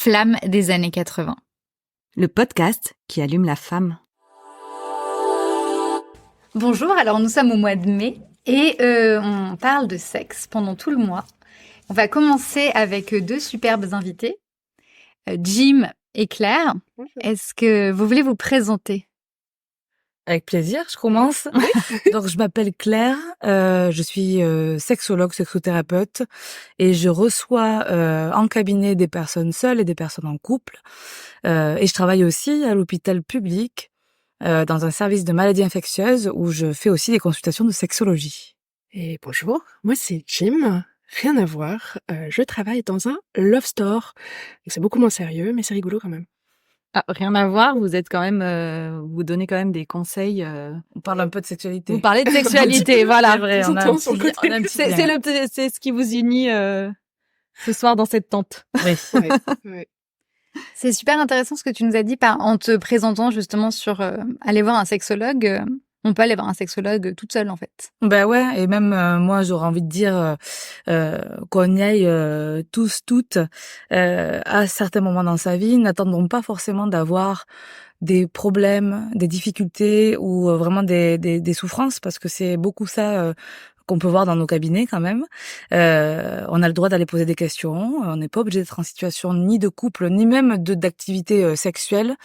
Flamme des années 80. Le podcast qui allume la femme. Bonjour, alors nous sommes au mois de mai et on parle de sexe pendant tout le mois. On va commencer avec deux superbes invités, Jim et Claire. Bonjour. Est-ce que vous voulez vous présenter ? Avec plaisir, je commence. Donc, je m'appelle Claire, je suis sexologue, sexothérapeute et je reçois en cabinet des personnes seules et des personnes en couple. Et je travaille aussi à l'hôpital public dans un service de maladies infectieuses où je fais aussi des consultations de sexologie. Et bonjour, moi c'est Jim, rien à voir, je travaille dans un love store. Donc, c'est beaucoup moins sérieux, mais c'est rigolo quand même. Ah, rien à voir, vous êtes quand même, vous donnez quand même des conseils. On parle un peu de sexualité. Vous parlez de sexualité, voilà. C'est vrai, on a un petit C'est ce qui vous unit ce soir dans cette tente. Oui. Ouais. C'est super intéressant ce que tu nous as dit en te présentant justement sur aller voir un sexologue. On peut aller voir un sexologue toute seule en fait. Ben ouais, et même moi j'aurais envie de dire qu'on y aille tous, toutes, à certains moments dans sa vie, n'attendons pas forcément d'avoir des problèmes, des difficultés ou vraiment des souffrances, parce que c'est beaucoup ça qu'on peut voir dans nos cabinets quand même. On a le droit d'aller poser des questions, on n'est pas obligé d'être en situation ni de couple, ni même d'activité sexuelle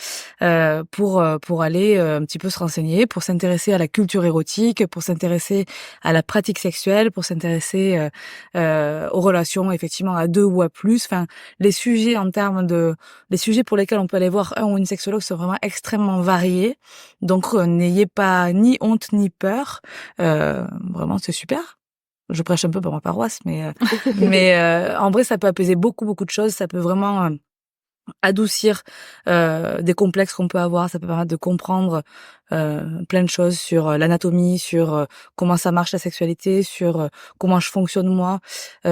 pour aller un petit peu se renseigner, pour s'intéresser à la culture érotique, pour s'intéresser à la pratique sexuelle, pour s'intéresser aux relations effectivement à deux ou à plus. Enfin, les sujets pour lesquels on peut aller voir un ou une sexologue sont vraiment extrêmement variés. Donc n'ayez pas ni honte ni peur. Vraiment, c'est super. Je prêche un peu pour ma paroisse, mais en vrai, ça peut apaiser beaucoup de choses. Ça peut vraiment adoucir des complexes qu'on peut avoir. Ça peut permettre de comprendre plein de choses sur l'anatomie, sur comment ça marche la sexualité, sur comment je fonctionne moi,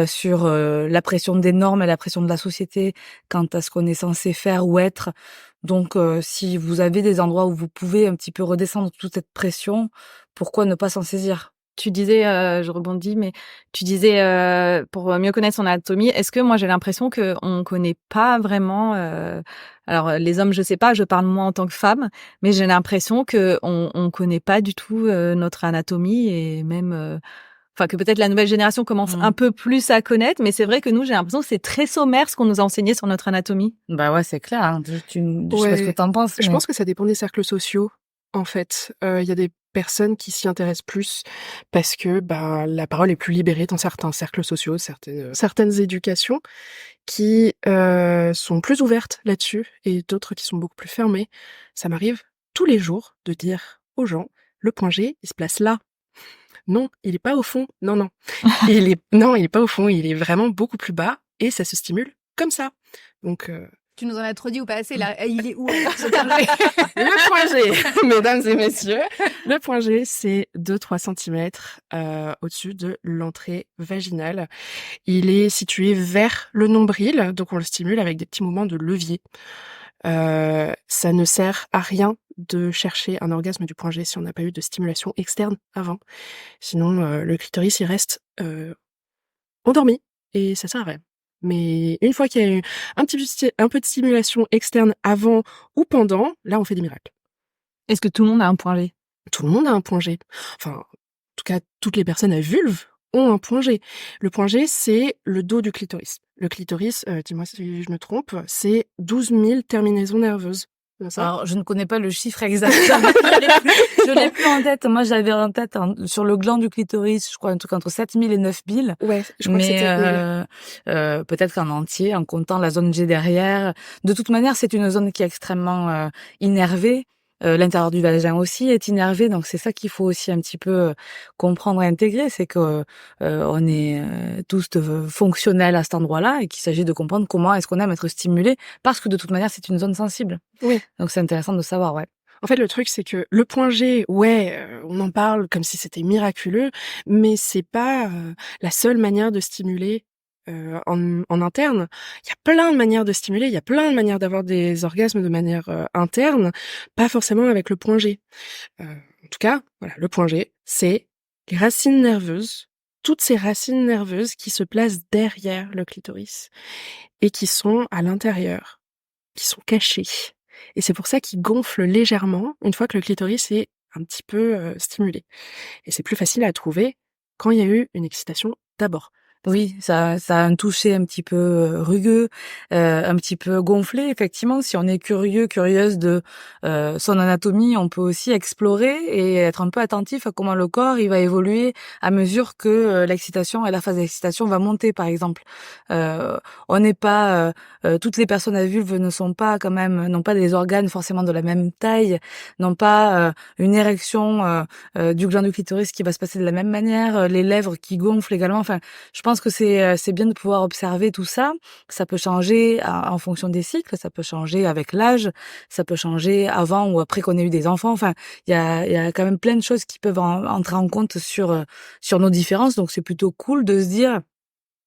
sur la pression des normes et la pression de la société quant à ce qu'on est censé faire ou être. Donc, si vous avez des endroits où vous pouvez un petit peu redescendre toute cette pression, pourquoi ne pas s'en saisir ? Tu disais, je rebondis, mais tu disais pour mieux connaître son anatomie. Est-ce que moi j'ai l'impression que on connaît pas vraiment. Alors les hommes, je sais pas, je parle moi en tant que femme, mais j'ai l'impression que on connaît pas du tout notre anatomie et même. Enfin, que peut-être la nouvelle génération commence un peu plus à connaître, mais c'est vrai que nous, j'ai l'impression que c'est très sommaire ce qu'on nous a enseigné sur notre anatomie. Bah ouais, c'est clair. Hein. Je sais pas ce que t'en penses. Je pense que ça dépend des cercles sociaux. En fait, y a des personnes qui s'y intéressent plus parce que la parole est plus libérée dans certains cercles sociaux, certaines éducations qui sont plus ouvertes là-dessus et d'autres qui sont beaucoup plus fermées. Ça m'arrive tous les jours de dire aux gens, le point G, il se place là. Non, il est pas au fond. Non. il est pas au fond. Il est vraiment beaucoup plus bas et ça se stimule comme ça. Donc, Tu nous en as trop dit ou pas assez là. Il est où le point G, mesdames et messieurs, le point G, c'est 2-3 centimètres au-dessus de l'entrée vaginale. Il est situé vers le nombril, donc on le stimule avec des petits mouvements de levier. Ça ne sert à rien de chercher un orgasme du point G si on n'a pas eu de stimulation externe avant. Sinon, le clitoris, il reste endormi et ça sert à rien. Mais une fois qu'il y a eu un peu de stimulation externe avant ou pendant, là, on fait des miracles. Est-ce que tout le monde a un point G ? Tout le monde a un point G. Enfin, en tout cas, toutes les personnes à vulve ont un point G. Le point G, c'est le dos du clitoris. Le clitoris, dis-moi si je me trompe, c'est 12 000 terminaisons nerveuses. Alors, je ne connais pas le chiffre exact. Je l'ai plus en tête. Moi, j'avais en tête sur le gland du clitoris, je crois un truc entre 7 000 et 9 000. Ouais, je crois que c'était... peut-être qu'en entier, en comptant la zone G derrière. De toute manière, c'est une zone qui est extrêmement innervée. L'intérieur du vagin aussi est innervé, donc c'est ça qu'il faut aussi un petit peu comprendre et intégrer, c'est que on est tous fonctionnels à cet endroit-là et qu'il s'agit de comprendre comment est-ce qu'on aime être stimulé, parce que de toute manière c'est une zone sensible. Oui. Donc c'est intéressant de savoir, ouais. En fait, le truc, c'est que le point G, on en parle comme si c'était miraculeux, mais c'est pas la seule manière de stimuler en interne. Il y a plein de manières de stimuler, il y a plein de manières d'avoir des orgasmes de manière interne, pas forcément avec le point G. En tout cas, voilà, le point G, c'est les racines nerveuses, toutes ces racines nerveuses qui se placent derrière le clitoris et qui sont à l'intérieur qui sont cachés. Et c'est pour ça qu'ils gonflent légèrement une fois que le clitoris est un petit peu stimulé. Et c'est plus facile à trouver quand il y a eu une excitation d'abord. Oui, ça a un toucher un petit peu rugueux, un petit peu gonflé. Effectivement, si on est curieuse de son anatomie, on peut aussi explorer et être un peu attentif à comment le corps il va évoluer à mesure que l'excitation et la phase d'excitation va monter, par exemple. On n'est pas toutes les personnes à vulve ne sont pas quand même n'ont pas des organes forcément de la même taille, n'ont pas une érection du gland du clitoris qui va se passer de la même manière, les lèvres qui gonflent également. Enfin, je pense que c'est bien de pouvoir observer tout ça. Ça peut changer en fonction des cycles, ça peut changer avec l'âge, ça peut changer avant ou après qu'on ait eu des enfants. Enfin, il y a quand même plein de choses qui peuvent entrer en compte sur nos différences. Donc c'est plutôt cool de se dire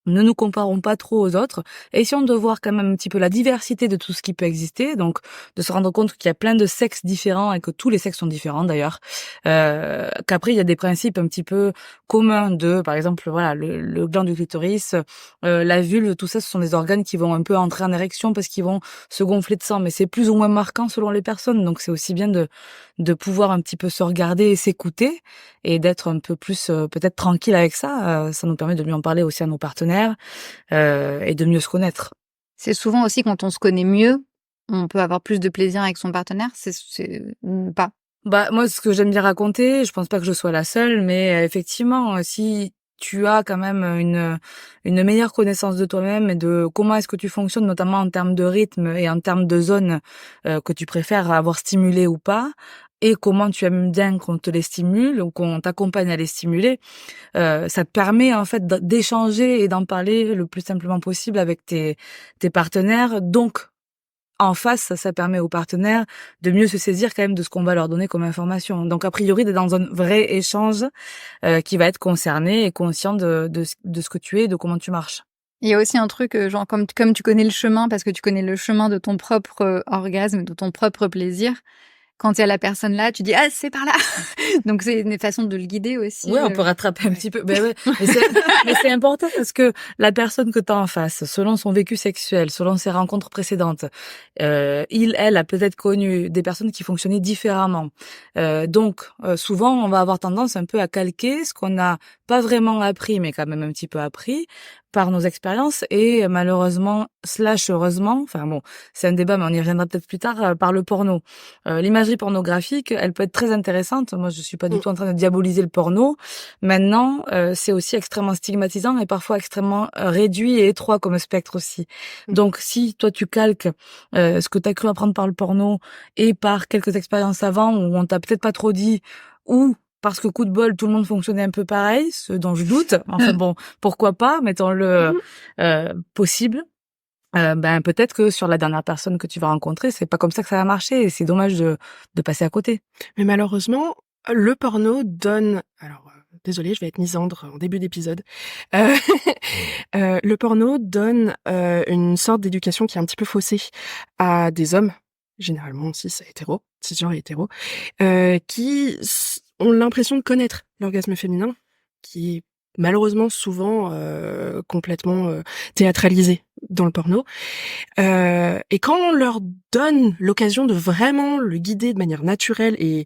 ne nous comparons pas trop aux autres. Essayons de voir quand même un petit peu la diversité de tout ce qui peut exister. Donc, de se rendre compte qu'il y a plein de sexes différents et que tous les sexes sont différents d'ailleurs. Qu'après, il y a des principes un petit peu communs de, par exemple, voilà, le gland du clitoris, la vulve, tout ça, ce sont des organes qui vont un peu entrer en érection parce qu'ils vont se gonfler de sang. Mais c'est plus ou moins marquant selon les personnes. Donc, c'est aussi bien de pouvoir un petit peu se regarder et s'écouter et d'être un peu plus peut-être tranquille avec ça. Ça nous permet de mieux en parler aussi à nos partenaires et de mieux se connaître. C'est souvent aussi quand on se connaît mieux, on peut avoir plus de plaisir avec son partenaire, ou pas? Bah, moi, ce que j'aime bien raconter, je pense pas que je sois la seule, mais effectivement, si tu as quand même une meilleure connaissance de toi-même et de comment est-ce que tu fonctionnes, notamment en termes de rythme et en termes de zones que tu préfères avoir stimulées ou pas, et comment tu aimes bien qu'on te les stimule ou qu'on t'accompagne à les stimuler, ça te permet en fait d'échanger et d'en parler le plus simplement possible avec tes partenaires. Donc, en face, ça permet aux partenaires de mieux se saisir quand même de ce qu'on va leur donner comme information. Donc, a priori, d'être dans un vrai échange qui va être concerné et conscient de ce que tu es et de comment tu marches. Il y a aussi un truc, genre comme tu connais le chemin, parce que tu connais le chemin de ton propre orgasme, de ton propre plaisir, quand il y a la personne là, tu dis: «Ah, c'est par là!» Donc c'est une façon de le guider aussi. Ouais, on peut rattraper un petit peu. Ben ouais, mais c'est important parce que la personne que tu as en face, selon son vécu sexuel, selon ses rencontres précédentes, elle a peut-être connu des personnes qui fonctionnaient différemment. Donc, souvent, on va avoir tendance un peu à calquer ce qu'on n'a pas vraiment appris, mais quand même un petit peu appris par nos expériences et malheureusement / heureusement, enfin bon, c'est un débat mais on y reviendra peut-être plus tard, par le porno. L'imagerie pornographique, elle peut être très intéressante. Moi, je suis pas du tout en train de diaboliser le porno. Maintenant, c'est aussi extrêmement stigmatisant et parfois extrêmement réduit et étroit comme spectre aussi. Donc, si toi tu calques ce que tu as cru apprendre par le porno et par quelques expériences avant où on t'a peut-être pas trop dit ou parce que coup de bol, tout le monde fonctionnait un peu pareil, ce dont je doute. Enfin bon, pourquoi pas, mettons-le possible. Ben peut-être que sur la dernière personne que tu vas rencontrer, c'est pas comme ça que ça va marcher et c'est dommage de passer à côté. Mais malheureusement, le porno donne... Alors, désolée, je vais être misandre en début d'épisode. Euh, le porno donne une sorte d'éducation qui est un petit peu faussée à des hommes, généralement cisgenres et hétéros, qui ont l'impression de connaître l'orgasme féminin, qui est malheureusement souvent complètement théâtralisé dans le porno. Et quand on leur donne l'occasion de vraiment le guider de manière naturelle et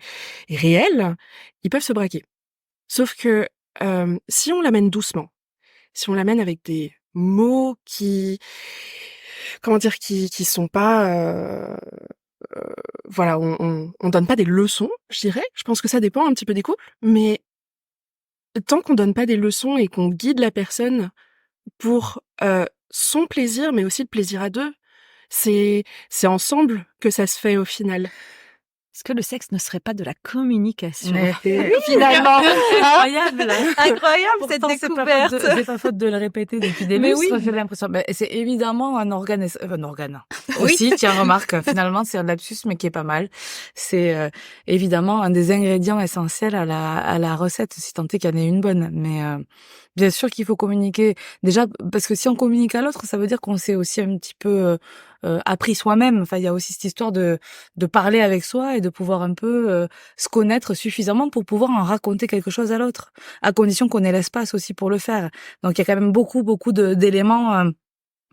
réelle, ils peuvent se braquer. Sauf que si on l'amène doucement, si on l'amène avec des mots qui sont pas voilà, on donne pas des leçons, je dirais. Je pense que ça dépend un petit peu des couples, mais tant qu'on donne pas des leçons et qu'on guide la personne pour son plaisir, mais aussi le plaisir à deux, c'est ensemble que ça se fait au final. Est-ce que le sexe ne serait pas de la communication? Finalement, Incroyable, incroyable cette pourtant, découverte. c'est pas faute de le répéter depuis des Mais lustres, oui. j'ai l'impression. Ben, c'est évidemment un organe. Aussi, tiens, remarque, finalement, c'est un lapsus, mais qui est pas mal. C'est évidemment un des ingrédients essentiels à la recette, si tant est qu'il y en ait une bonne. Mais bien sûr qu'il faut communiquer. Déjà, parce que si on communique à l'autre, ça veut dire qu'on s'est aussi un petit peu appris soi-même. Enfin, il y a aussi cette histoire de parler avec soi et de pouvoir un peu se connaître suffisamment pour pouvoir en raconter quelque chose à l'autre, à condition qu'on ait l'espace aussi pour le faire. Donc, il y a quand même beaucoup d'éléments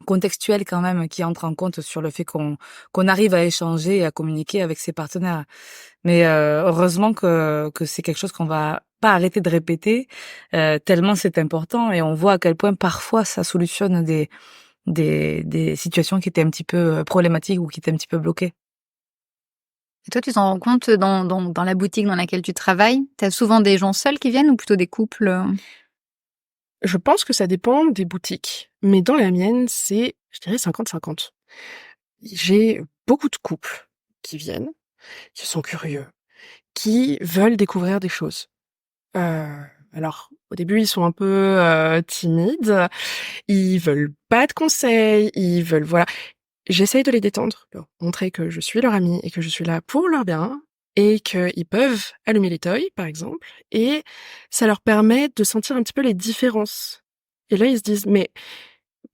contextuel quand même qui entre en compte sur le fait qu'on arrive à échanger et à communiquer avec ses partenaires. Mais heureusement que c'est quelque chose qu'on va pas arrêter de répéter, tellement c'est important et on voit à quel point parfois ça solutionne des situations qui étaient un petit peu problématiques ou qui étaient un petit peu bloquées. Et toi, tu t'en rends compte dans la boutique dans laquelle tu travailles? Tu as souvent des gens seuls qui viennent ou plutôt des couples? Je pense que ça dépend des boutiques, mais dans la mienne, c'est, je dirais 50-50. J'ai beaucoup de couples qui viennent, qui sont curieux, qui veulent découvrir des choses. Alors, au début, ils sont un peu timides, ils veulent pas de conseils, ils veulent, voilà. J'essaye de les détendre, leur montrer que je suis leur amie et que je suis là pour leur bien et qu'ils peuvent allumer les toys, par exemple, et ça leur permet de sentir un petit peu les différences. Et là, ils se disent, mais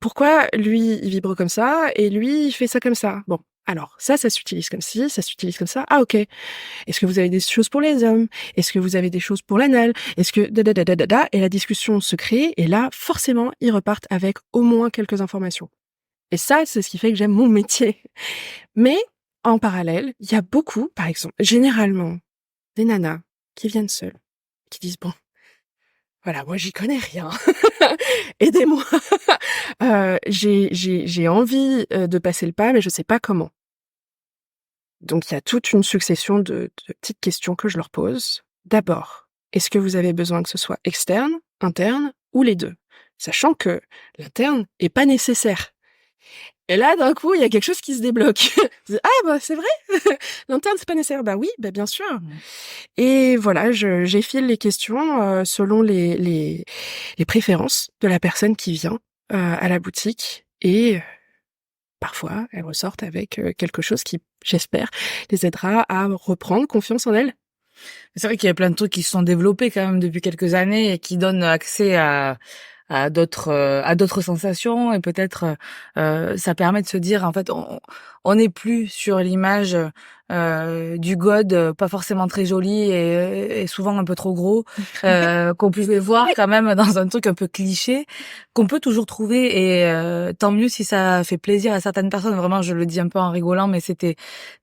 pourquoi lui, il vibre comme ça et lui, il fait ça comme ça? Bon, alors, ça s'utilise comme ci, ça s'utilise comme ça. Ah, ok. Est-ce que vous avez des choses pour les hommes? Est-ce que vous avez des choses pour l'anal? Est-ce que da? Et la discussion se crée et là, forcément, ils repartent avec au moins quelques informations. Et ça, c'est ce qui fait que j'aime mon métier. Mais, en parallèle, il y a beaucoup, par exemple, généralement, des nanas qui viennent seules, qui disent, bon, voilà, moi, j'y connais rien. Aidez-moi. J'ai envie de passer le pas, mais je sais pas comment. Donc, il y a toute une succession de petites questions que je leur pose. D'abord, est-ce que vous avez besoin que ce soit externe, interne ou les deux? Sachant que l'interne est pas nécessaire. Et là, d'un coup, il y a quelque chose qui se débloque. Ah, bah, c'est vrai? L'interne, c'est pas nécessaire. Bah oui, bah bien sûr. Et voilà, j'effile les questions selon les préférences de la personne qui vient à la boutique. Et parfois, elles ressortent avec quelque chose qui, j'espère, les aidera à reprendre confiance en elles. C'est vrai qu'il y a plein de trucs qui se sont développés quand même depuis quelques années et qui donnent accès à d'autres sensations et peut-être ça permet de se dire en fait on n'est plus sur l'image du god pas forcément très joli et souvent un peu trop gros qu'on pouvait voir quand même dans un truc un peu cliché qu'on peut toujours trouver et tant mieux si ça fait plaisir à certaines personnes. Vraiment, je le dis un peu en rigolant, mais c'était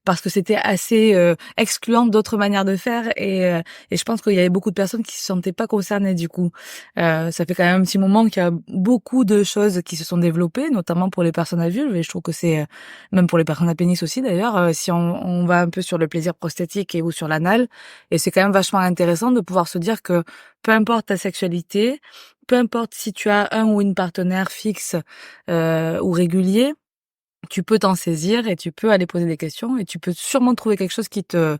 parce que c'était assez excluant d'autres manières de faire et je pense qu'il y avait beaucoup de personnes qui se sentaient pas concernées du coup. Ça fait quand même un petit moment qu'il y a beaucoup de choses qui se sont développées, notamment pour les personnes à vulve, et je trouve que c'est même pour les personnes à pénis aussi d'ailleurs, si on va un peu sur le plaisir prosthétique et ou sur l'anal, et c'est quand même vachement intéressant de pouvoir se dire que peu importe ta sexualité, peu importe si tu as un ou une partenaire fixe ou régulier, tu peux t'en saisir et tu peux aller poser des questions et tu peux sûrement trouver quelque chose qui te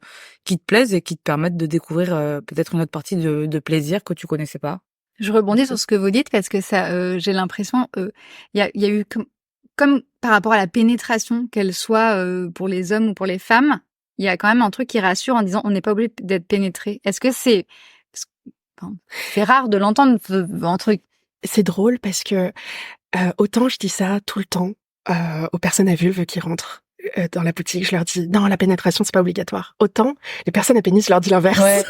plaise et qui te permette de découvrir peut-être une autre partie de plaisir que tu connaissais pas. Je rebondis sur ce que vous dites parce que ça, j'ai l'impression, il y a eu comme par rapport à la pénétration, qu'elle soit pour les hommes ou pour les femmes, il y a quand même un truc qui rassure en disant on n'est pas obligé d'être pénétré. Est-ce que enfin, c'est rare de l'entendre entre. C'est drôle parce que autant je dis ça tout le temps aux personnes à vulve qui rentrent dans la boutique, je leur dis non, la pénétration c'est pas obligatoire. Autant les personnes à pénis, je leur dis l'inverse. Ouais.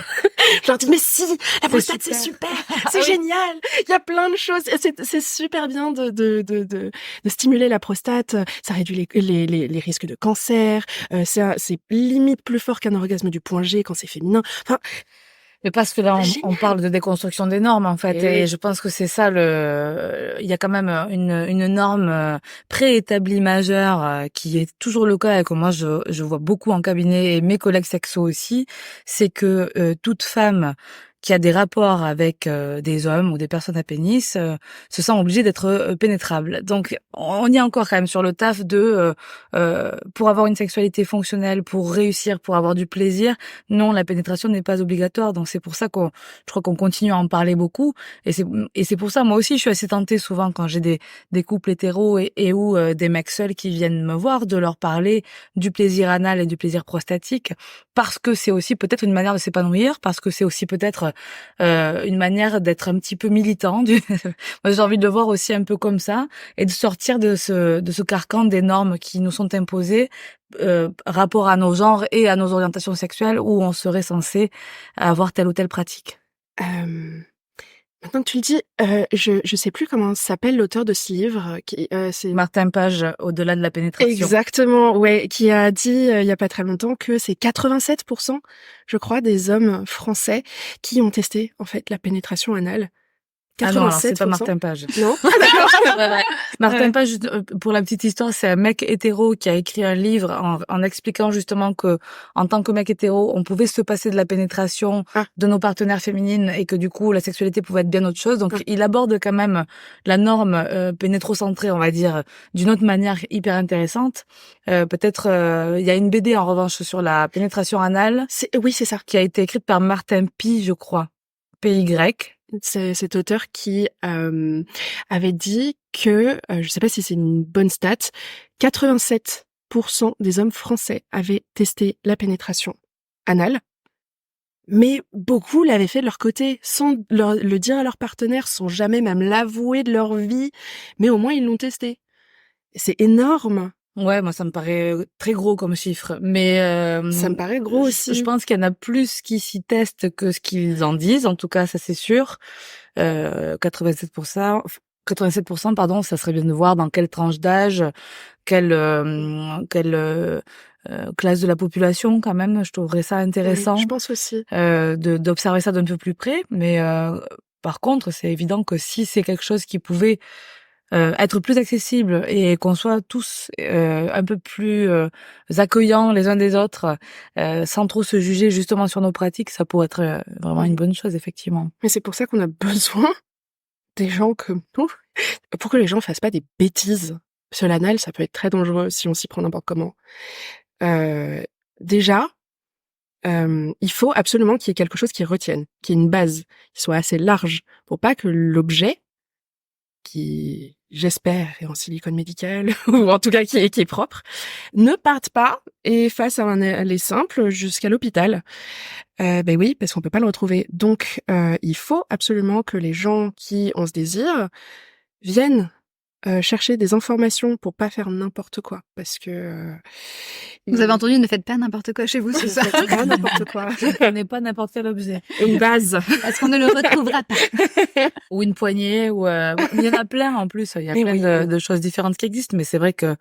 Je leur dis mais si, la prostate c'est super, c'est génial, il y a plein de choses, c'est super bien de stimuler la prostate, ça réduit les risques de cancer, c'est limite plus fort qu'un orgasme du point G quand c'est féminin. Enfin, Mais parce que là, on génial. parle de déconstruction des normes, en fait. Et Et je pense que c'est ça il y a quand même une norme préétablie majeure qui est toujours le cas et que moi, je vois beaucoup en cabinet et mes collègues sexos aussi. C'est que toute femme qui a des rapports avec des hommes ou des personnes à pénis se sent obligée d'être pénétrable. Donc, on y est encore quand même sur le taf de pour avoir une sexualité fonctionnelle, pour réussir, pour avoir du plaisir. Non, la pénétration n'est pas obligatoire. Donc, c'est pour ça je crois qu'on continue à en parler beaucoup. Et c'est pour ça, moi aussi, je suis assez tentée souvent quand j'ai des couples hétéros et ou des mecs seuls qui viennent me voir de leur parler du plaisir anal et du plaisir prostatique parce que c'est aussi peut-être une manière de s'épanouir, parce que c'est aussi peut-être une manière d'être un petit peu militant. Moi, j'ai envie de le voir aussi un peu comme ça et de sortir de ce carcan des normes qui nous sont imposées rapport à nos genres et à nos orientations sexuelles où on serait censé avoir telle ou telle pratique. Maintenant que tu le dis, je sais plus comment s'appelle l'auteur de ce livre, c'est Martin Page, Au-delà de la pénétration. exactement, ouais, qui a dit il y a pas très longtemps que c'est 87%, je crois, des hommes français qui ont testé en fait la pénétration anale. Ah non, alors c'est pas 87%. Martin Page. Non. Martin Page, pour la petite histoire, c'est un mec hétéro qui a écrit un livre en expliquant justement que, en tant que mec hétéro, on pouvait se passer de la pénétration Ah. de nos partenaires féminines et que du coup, la sexualité pouvait être bien autre chose. Donc, Ah. il aborde quand même la norme pénétrocentrée, on va dire, d'une autre manière hyper intéressante. Peut-être, il y a une BD en revanche sur la pénétration anale Oui, c'est ça. qui a été écrite par Martin Pi, je crois. PY. C'est cet auteur qui avait dit que, je sais pas si c'est une bonne stat, 87% des hommes français avaient testé la pénétration anale, mais beaucoup l'avaient fait de leur côté, sans le dire à leur partenaire, sans jamais même l'avouer de leur vie, mais au moins ils l'ont testé. C'est énorme. Ouais, moi ça me paraît très gros comme chiffre, mais Ça me paraît gros aussi. Je pense qu'il y en a plus qui s'y testent que ce qu'ils en disent. En tout cas, ça c'est sûr. 87%, pardon, ça serait bien de voir dans quelle tranche d'âge, quelle classe de la population quand même. Je trouverais ça intéressant. Oui, je pense aussi. D'observer ça d'un peu plus près. Mais par contre, c'est évident que si c'est quelque chose qui pouvait être plus accessible et qu'on soit tous un peu plus accueillants les uns des autres, sans trop se juger justement sur nos pratiques, ça pourrait être vraiment une bonne chose, effectivement. Mais c'est pour ça qu'on a besoin des gens comme nous, pour que les gens fassent pas des bêtises. Sur l'anal, ça peut être très dangereux si on s'y prend n'importe comment. Déjà, il faut absolument qu'il y ait quelque chose qui retienne, qui ait une base, qui soit assez large, pour pas que l'objet, qui, j'espère, est en silicone médical, ou en tout cas qui est propre, ne parte pas et fasse un aller simple jusqu'à l'hôpital. Ben oui, parce qu'on peut pas le retrouver. Donc, il faut absolument que les gens qui ont ce désir viennent chercher des informations pour pas faire n'importe quoi, parce que Vous avez entendu, ne faites pas n'importe quoi chez vous, c'est ça? pas n'importe quoi. Ce n'est pas n'importe quel objet. Une base. Parce qu'on ne le retrouvera pas. Ou une poignée, ou il y en a plein en plus. Il y a Et plein oui. de choses différentes qui existent, mais c'est vrai que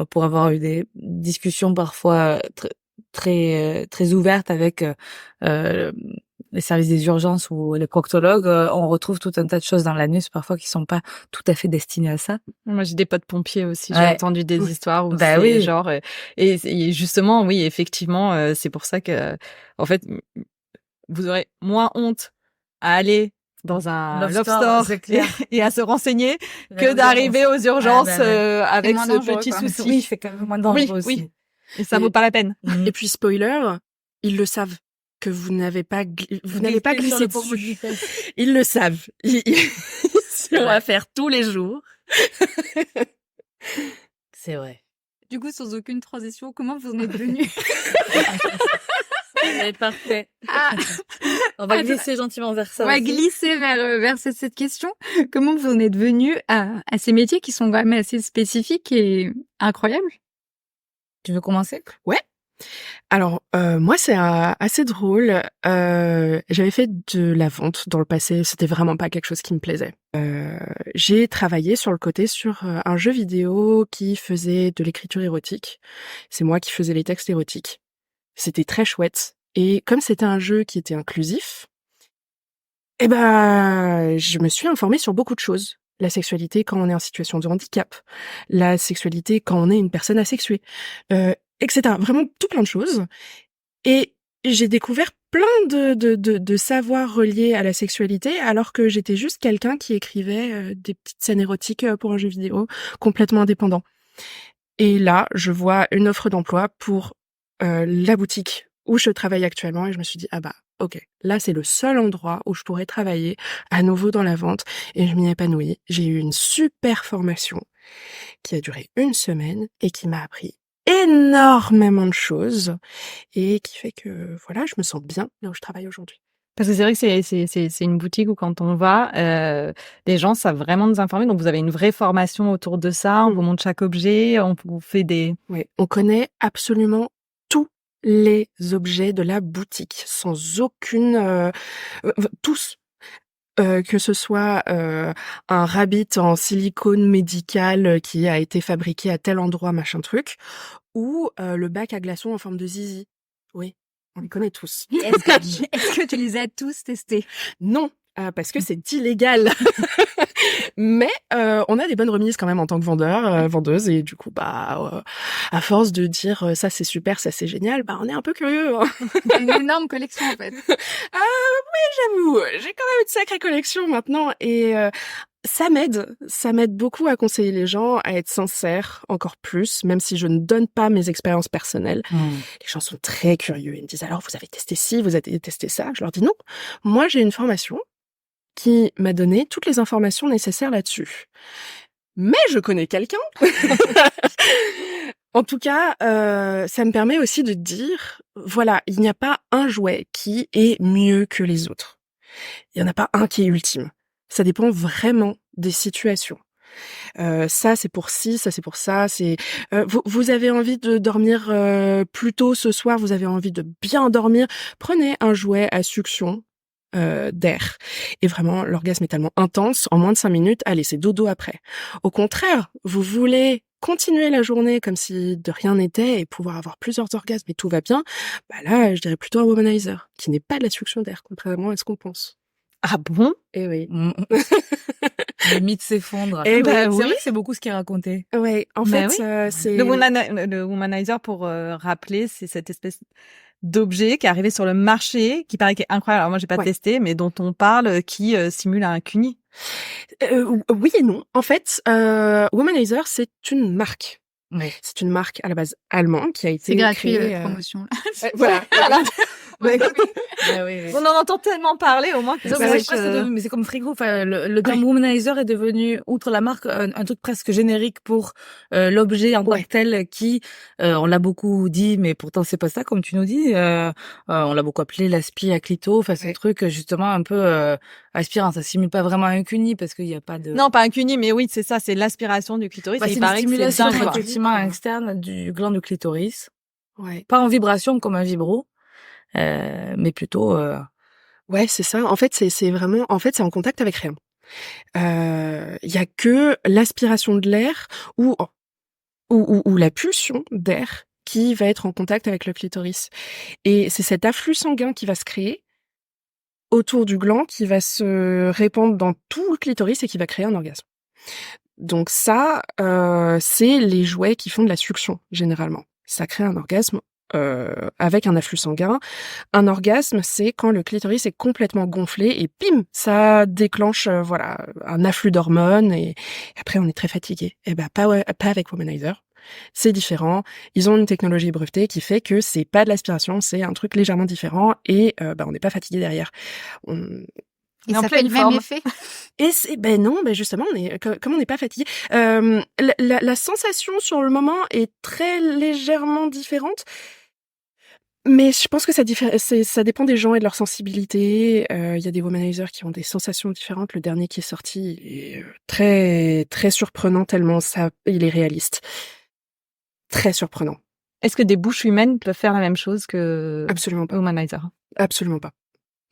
pour avoir eu des discussions parfois très ouvertes avec les services des urgences ou les proctologues, on retrouve tout un tas de choses dans l'anus parfois qui sont pas tout à fait destinées à ça. Moi, j'ai des potes pompiers aussi. J'ai Ouais. entendu des histoires où Bah c'est oui. genre et justement, oui, effectivement, c'est pour ça que en fait, vous aurez moins honte à aller dans un Love love store, store c'est clair. et à se renseigner Que que d'arriver aux urgences Ah, bah, ouais. avec moins ce dangereux, petit quoi. souci. Oui, c'est quand même moins dangereux Oui, aussi. oui. Et ça vaut pas la peine. Mhm. Et puis spoiler, ils le savent que vous n'avez pas glissé sur le pommeau dessus. du fesses. Ils le savent. C'est on va faire tous les jours. C'est vrai. Du coup, sans aucune transition, comment vous en êtes venu? Parfait. Ah, On va Attends. glisser gentiment vers ça on va aussi. glisser vers cette question. Comment vous en êtes venu à ces métiers qui sont quand même assez spécifiques et incroyables? Tu veux commencer? Alors, moi, c'est assez drôle. J'avais fait de la vente dans le passé. C'était vraiment pas quelque chose qui me plaisait. J'ai travaillé sur le côté sur un jeu vidéo qui faisait de l'écriture érotique. C'est moi qui faisais les textes érotiques. C'était très chouette. Et comme c'était un jeu qui était inclusif, eh ben, je me suis informée sur beaucoup de choses. La sexualité quand on est en situation de handicap, la sexualité quand on est une personne asexuée, etc. Vraiment tout plein de choses. Et j'ai découvert plein de savoirs reliés à la sexualité, alors que j'étais juste quelqu'un qui écrivait des petites scènes érotiques pour un jeu vidéo complètement indépendant. Et là, je vois une offre d'emploi pour la boutique où je travaille actuellement et je me suis dit, ah bah, ok, là c'est le seul endroit où je pourrais travailler à nouveau dans la vente et je m'y épanouis. J'ai eu une super formation qui a duré 1 semaine et qui m'a appris énormément de choses et qui fait que, voilà, je me sens bien là où je travaille aujourd'hui. Parce que c'est vrai que c'est une boutique où quand on va, les gens savent vraiment nous informer. Donc vous avez une vraie formation autour de ça. On vous montre chaque objet, on vous fait des. Oui, on connaît absolument tous les objets de la boutique, sans aucune... tous. Que ce soit un rabbit en silicone médical qui a été fabriqué à tel endroit, machin truc, ou le bac à glaçons en forme de zizi. Oui, on les connaît tous. Est-ce que tu les as tous testés? Non, parce que c'est illégal. Mais on a des bonnes remises quand même en tant que vendeur, vendeuse, et du coup, à force de dire ça c'est super, ça c'est génial, on est un peu curieux. Hein. Une énorme collection en fait. J'avoue, j'ai quand même une sacrée collection maintenant, et ça m'aide beaucoup à conseiller les gens, à être sincère encore plus, même si je ne donne pas mes expériences personnelles. Les gens sont très curieux, ils me disent alors vous avez testé ci, vous avez testé ça. Je leur dis non, moi j'ai une formation qui m'a donné toutes les informations nécessaires là-dessus. Mais je connais quelqu'un. En tout cas, ça me permet aussi de dire, voilà, il n'y a pas un jouet qui est mieux que les autres. Il n'y en a pas un qui est ultime. Ça dépend vraiment des situations. Ça c'est pour ci, ça c'est pour ça. C'est vous avez envie de dormir plus tôt ce soir, vous avez envie de bien dormir. Prenez un jouet à succion d'air. Et vraiment, l'orgasme est tellement intense, en moins de 5 minutes, allez, c'est dodo après. Au contraire, vous voulez continuer la journée comme si de rien n'était et pouvoir avoir plusieurs orgasmes et tout va bien, là, je dirais plutôt un womanizer, qui n'est pas de la succion d'air, contrairement à ce qu'on pense. Ah bon? Eh oui. Le mythe s'effondre. Eh C'est ben vrai oui. que c'est beaucoup ce qui est raconté. Ouais, en Ben fait, oui. c'est... Le womanizer, pour rappeler, c'est cette espèce d'objet qui est arrivé sur le marché, qui paraît qui est incroyable. Alors moi, j'ai pas Ouais. testé, mais dont on parle, qui simule un cuni. Oui et non. En fait, Womanizer, c'est une marque. Oui. C'est une marque à la base allemande qui a été C'est gratuit, créée, promotion. voilà. On en entend tellement parler, au moins que Non, ça mais sache, c'est presque mais c'est comme frigo. Enfin, le terme womanizer est devenu, outre la marque, un truc presque générique pour l'objet en tant que tel qui, on l'a beaucoup dit, mais pourtant c'est pas ça, comme tu nous dis. On l'a beaucoup appelé l'aspi à clito. Enfin, c'est un truc justement un peu aspirant. Ça simule pas vraiment un cuni parce qu'il y a pas de. Non, pas un cuni, mais oui, c'est ça, c'est l'aspiration du clitoris. Bah, Et c'est il une paraît que c'est stimulation dingue, quoi. effectivement externe du gland du clitoris. Ouais. Pas en vibration comme un vibro, mais plutôt. Ouais, c'est ça. En fait, c'est vraiment, en fait, c'est en contact avec rien. Il y a que l'aspiration de l'air ou la pulsion d'air qui va être en contact avec le clitoris. Et c'est cet afflux sanguin qui va se créer autour du gland, qui va se répandre dans tout le clitoris et qui va créer un orgasme. Donc ça, c'est les jouets qui font de la succion, généralement. Ça crée un orgasme avec un afflux sanguin. Un orgasme, c'est quand le clitoris est complètement gonflé et pim, ça déclenche un afflux d'hormones et après on est très fatigué. Et pas avec Womanizer. C'est différent. Ils ont une technologie brevetée qui fait que c'est pas de l'aspiration, c'est un truc légèrement différent et on n'est pas fatigué derrière. Et ça fait le même effet? Et c'est non, justement, comme on n'est pas fatigué, la sensation sur le moment est très légèrement différente. Mais je pense que ça dépend des gens et de leur sensibilité. Il y a des womanizers qui ont des sensations différentes. Le dernier qui est sorti est très très surprenant tellement il est réaliste. Très surprenant. Est-ce que des bouches humaines peuvent faire la même chose que Absolument pas. Womanizer? Absolument pas.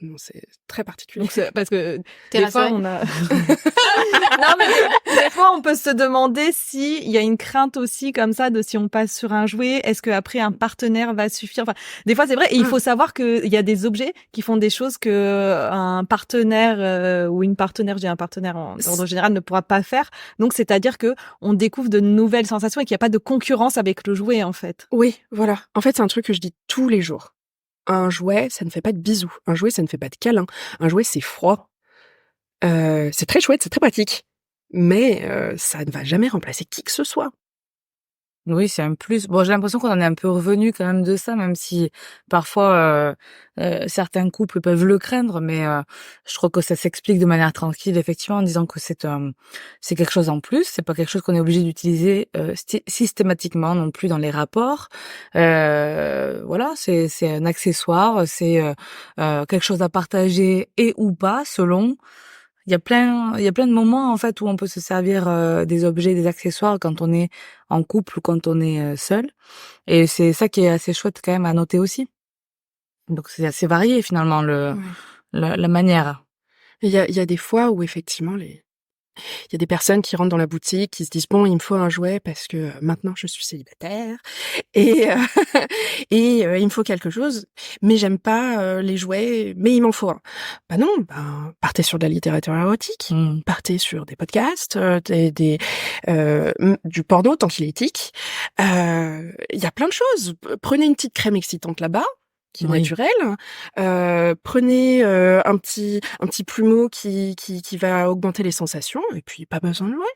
Non, c'est très particulier. Donc parce que T'es des fois rassurée? on a non mais des fois on peut se demander si il y a une crainte aussi comme ça de si on passe sur un jouet, est-ce que après un partenaire va suffire? Enfin, des fois c'est vrai et il faut savoir que il y a des objets qui font des choses que un partenaire ou une partenaire, j'ai un partenaire en ordre général ne pourra pas faire. Donc c'est-à-dire que on découvre de nouvelles sensations et qu'il n'y a pas de concurrence avec le jouet en fait. Oui, voilà. En fait, c'est un truc que je dis tous les jours. Un jouet, ça ne fait pas de bisous. Un jouet, ça ne fait pas de câlins. Un jouet, c'est froid. C'est très chouette, c'est très pratique. Mais ça ne va jamais remplacer qui que ce soit. Oui, c'est un plus. Bon, j'ai l'impression qu'on en est un peu revenu quand même de ça, même si parfois certains couples peuvent le craindre, mais je trouve que ça s'explique de manière tranquille, effectivement, en disant que c'est quelque chose en plus. C'est pas quelque chose qu'on est obligé d'utiliser systématiquement non plus dans les rapports. Voilà, c'est un accessoire, c'est quelque chose à partager et ou pas selon. Il y a plein de moments en fait où on peut se servir des objets, des accessoires quand on est en couple ou quand on est seul. Et c'est ça qui est assez chouette quand même à noter aussi. Donc c'est assez varié finalement la manière. Il y a des fois où effectivement il y a des personnes qui rentrent dans la boutique, qui se disent: «Bon, il me faut un jouet parce que, maintenant je suis célibataire et il me faut quelque chose, mais j'aime pas, les jouets, mais il m'en faut un». Bah non, ben, partez sur de la littérature érotique, Mmh. partez sur des podcasts, du porno tant qu'il est éthique. Il y a plein de choses. Prenez une petite crème excitante là-bas, qui est Oui. naturelle. Prenez, un petit plumeau qui va augmenter les sensations et puis pas besoin de jouer,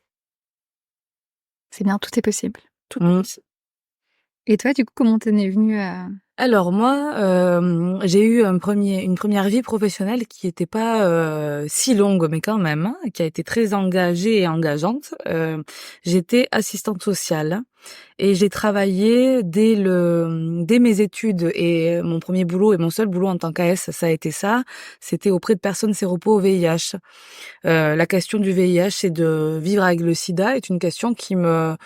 C'est bien, tout est possible. tout est Mmh. possible. Et toi, du coup, comment t'en es venue à Alors moi, j'ai eu une première vie professionnelle qui était pas, si longue, mais quand même, hein, qui a été très engagée et engageante. J'étais assistante sociale et j'ai travaillé dès mes études et mon premier boulot et mon seul boulot en tant qu'AS, ça a été ça. C'était auprès de personnes séropo au VIH. La question du VIH et de vivre avec le sida est une question qui me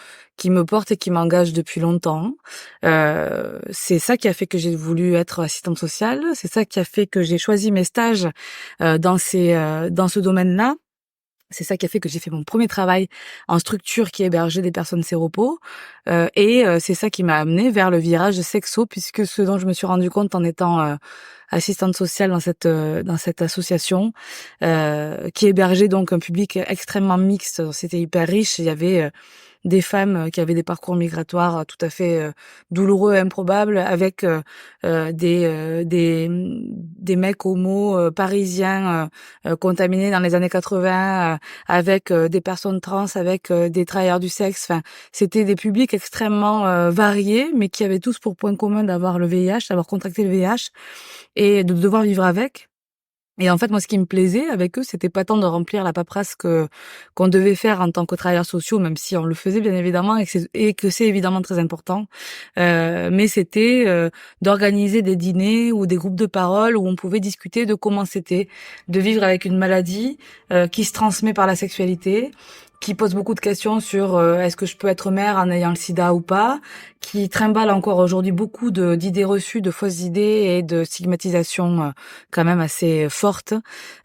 porte et qui m'engage depuis longtemps. C'est ça qui a fait que j'ai voulu être assistante sociale. C'est ça qui a fait que j'ai choisi mes stages dans ce domaine-là. C'est ça qui a fait que j'ai fait mon premier travail en structure qui hébergeait des personnes séropo. C'est ça qui m'a amenée vers le virage sexo, puisque ce dont je me suis rendu compte en étant assistante sociale dans cette association, qui hébergeait donc un public extrêmement mixte. C'était hyper riche. Il y avait des femmes qui avaient des parcours migratoires tout à fait douloureux et improbables, avec des mecs homo parisiens contaminés dans les années 80, avec des personnes trans, avec des travailleurs du sexe. Enfin, c'était des publics extrêmement variés, mais qui avaient tous pour point commun d'avoir le VIH, d'avoir contracté le VIH et de devoir vivre avec. Et en fait, moi, ce qui me plaisait avec eux, c'était pas tant de remplir la paperasse qu'on devait faire en tant que travailleurs sociaux, même si on le faisait bien évidemment et que c'est évidemment très important. Mais c'était d'organiser des dîners ou des groupes de parole où on pouvait discuter de comment c'était de vivre avec une maladie qui se transmet par la sexualité, qui pose beaucoup de questions sur est-ce que je peux être mère en ayant le sida ou pas, qui trimballe encore aujourd'hui beaucoup d'idées reçues, de fausses idées et de stigmatisation quand même assez forte.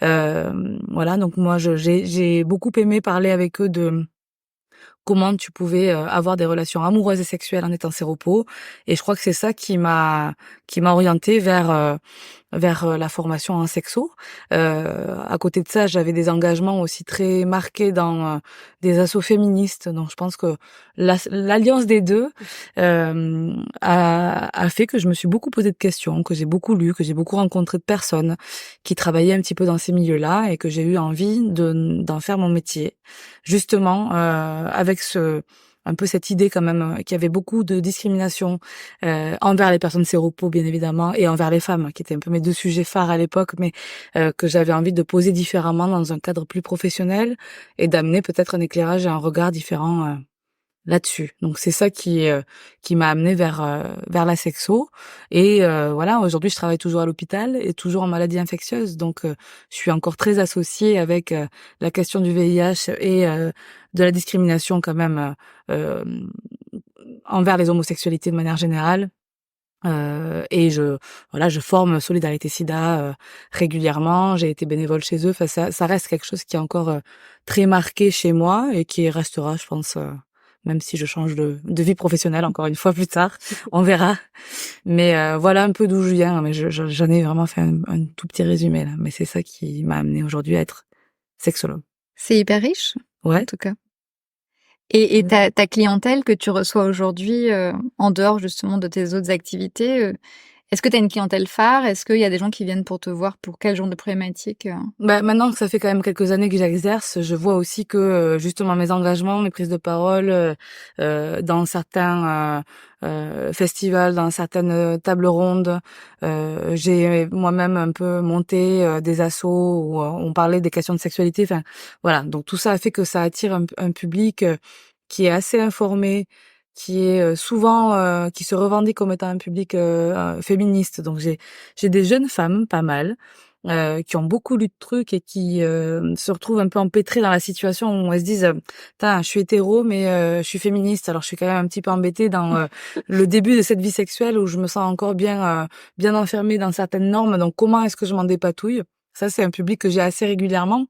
Voilà, donc moi j'ai beaucoup aimé parler avec eux de comment tu pouvais avoir des relations amoureuses et sexuelles en étant séropo, et je crois que c'est ça qui m'a orientée vers la formation en sexo. À côté de ça, j'avais des engagements aussi très marqués dans des assos féministes. Donc, je pense que l'alliance des deux a fait que je me suis beaucoup posé de questions, que j'ai beaucoup lu, que j'ai beaucoup rencontré de personnes qui travaillaient un petit peu dans ces milieux-là et que j'ai eu envie d'en faire mon métier. Justement, avec un peu cette idée quand même qu'il y avait beaucoup de discrimination envers les personnes séropo bien évidemment et envers les femmes, qui étaient un peu mes deux sujets phares à l'époque, mais que j'avais envie de poser différemment dans un cadre plus professionnel et d'amener peut-être un éclairage et un regard différent là-dessus. Donc c'est ça qui m'a amenée vers la sexo, et voilà, aujourd'hui je travaille toujours à l'hôpital et toujours en maladie infectieuse, donc je suis encore très associée avec la question du VIH et de la discrimination quand même envers les homosexualités de manière générale. Et je forme Solidarité Sida régulièrement. J'ai été bénévole chez eux. Enfin, ça reste quelque chose qui est encore très marqué chez moi et qui restera, je pense, même si je change de vie professionnelle encore une fois plus tard. On verra. Mais voilà un peu d'où je viens. Mais j'en ai vraiment fait un tout petit résumé là. Mais c'est ça qui m'a amené aujourd'hui à être sexologue. C'est hyper riche, en Ouais. tout cas. Et ta clientèle que tu reçois aujourd'hui, en dehors justement de tes autres activités, est-ce que tu as une clientèle phare? Est-ce qu'il y a des gens qui viennent pour te voir pour quel genre de problématique? Bah, maintenant que ça fait quand même quelques années que j'exerce, je vois aussi que justement mes engagements, mes prises de parole dans certains festivals, dans certaines tables rondes, j'ai moi-même un peu monté des assos où on parlait des questions de sexualité. Enfin, voilà. Donc tout ça a fait que ça attire un public qui est assez informé, qui est souvent qui se revendique comme étant un public féministe. Donc j'ai des jeunes femmes, pas mal, qui ont beaucoup lu de trucs et qui se retrouvent un peu empêtrées dans la situation où elles se disent «Tain, je suis hétéro, mais je suis féministe, alors je suis quand même un petit peu embêtée dans le début de cette vie sexuelle où je me sens encore bien enfermée dans certaines normes, donc comment est-ce que je m'en dépatouille?» Ça, c'est un public que j'ai assez régulièrement.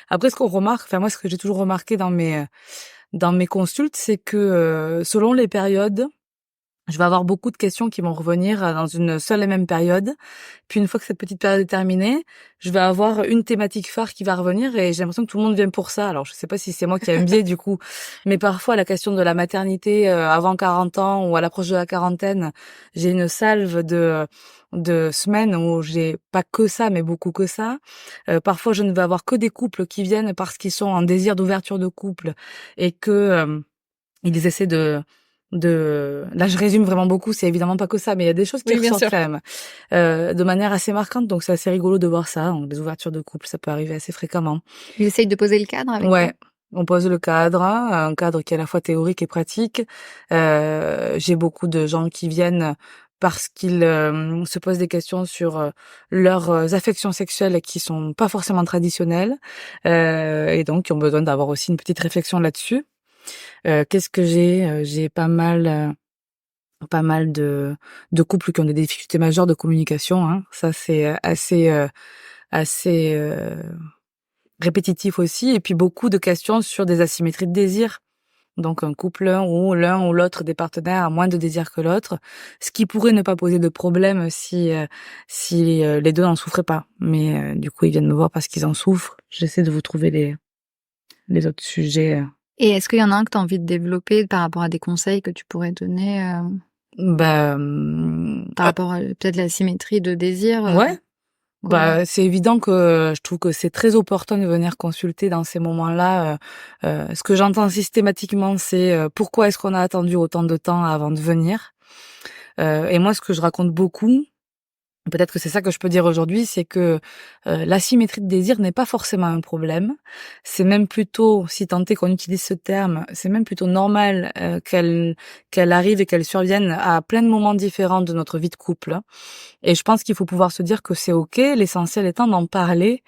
Après, ce qu'on remarque, enfin moi, ce que j'ai toujours remarqué dans mes consultes, c'est que selon les périodes, je vais avoir beaucoup de questions qui vont revenir dans une seule et même période. Puis une fois que cette petite période est terminée, je vais avoir une thématique phare qui va revenir et j'ai l'impression que tout le monde vient pour ça. Alors je sais pas si c'est moi qui ai un biais du coup, mais parfois la question de la maternité avant 40 ans ou à l'approche de la quarantaine, j'ai une salve de semaines où j'ai pas que ça, mais beaucoup que ça. Parfois je ne vais avoir que des couples qui viennent parce qu'ils sont en désir d'ouverture de couple et que ils essaient là je résume vraiment beaucoup, c'est évidemment pas que ça, mais il y a des choses qui Oui, bien ressortent sûr. quand même de manière assez marquante, donc c'est assez rigolo de voir ça. Donc, les ouvertures de couple, ça peut arriver assez fréquemment. Ils essayent de poser le cadre avec toi? Ouais, on pose le cadre, un cadre qui est à la fois théorique et pratique. J'ai beaucoup de gens qui viennent parce qu'ils se posent des questions sur leurs affections sexuelles qui sont pas forcément traditionnelles et donc qui ont besoin d'avoir aussi une petite réflexion là-dessus. Qu'est-ce que j'ai? J'ai pas mal de couples qui ont des difficultés majeures de communication, hein. Ça, c'est assez répétitif aussi. Et puis beaucoup de questions sur des asymétries de désir. Donc un couple où l'un ou l'autre des partenaires a moins de désir que l'autre, ce qui pourrait ne pas poser de problème si les deux n'en souffraient pas. Mais du coup, ils viennent me voir parce qu'ils en souffrent. J'essaie de vous trouver les autres sujets. Et est-ce qu'il y en a un que tu as envie de développer par rapport à des conseils que tu pourrais donner Bah, par rapport à peut-être la symétrie de désir ouais. comment- Bah, c'est évident que je trouve que c'est très opportun de venir consulter dans ces moments-là. Ce que j'entends systématiquement, c'est pourquoi est-ce qu'on a attendu autant de temps avant de venir. Et moi, ce que je raconte beaucoup, peut-être que c'est ça que je peux dire aujourd'hui, c'est que l'asymétrie de désir n'est pas forcément un problème. C'est même plutôt, si tant est qu'on utilise ce terme, c'est même plutôt normal qu'elle arrive et qu'elle survienne à plein de moments différents de notre vie de couple. Et je pense qu'il faut pouvoir se dire que c'est ok, l'essentiel étant d'en parler,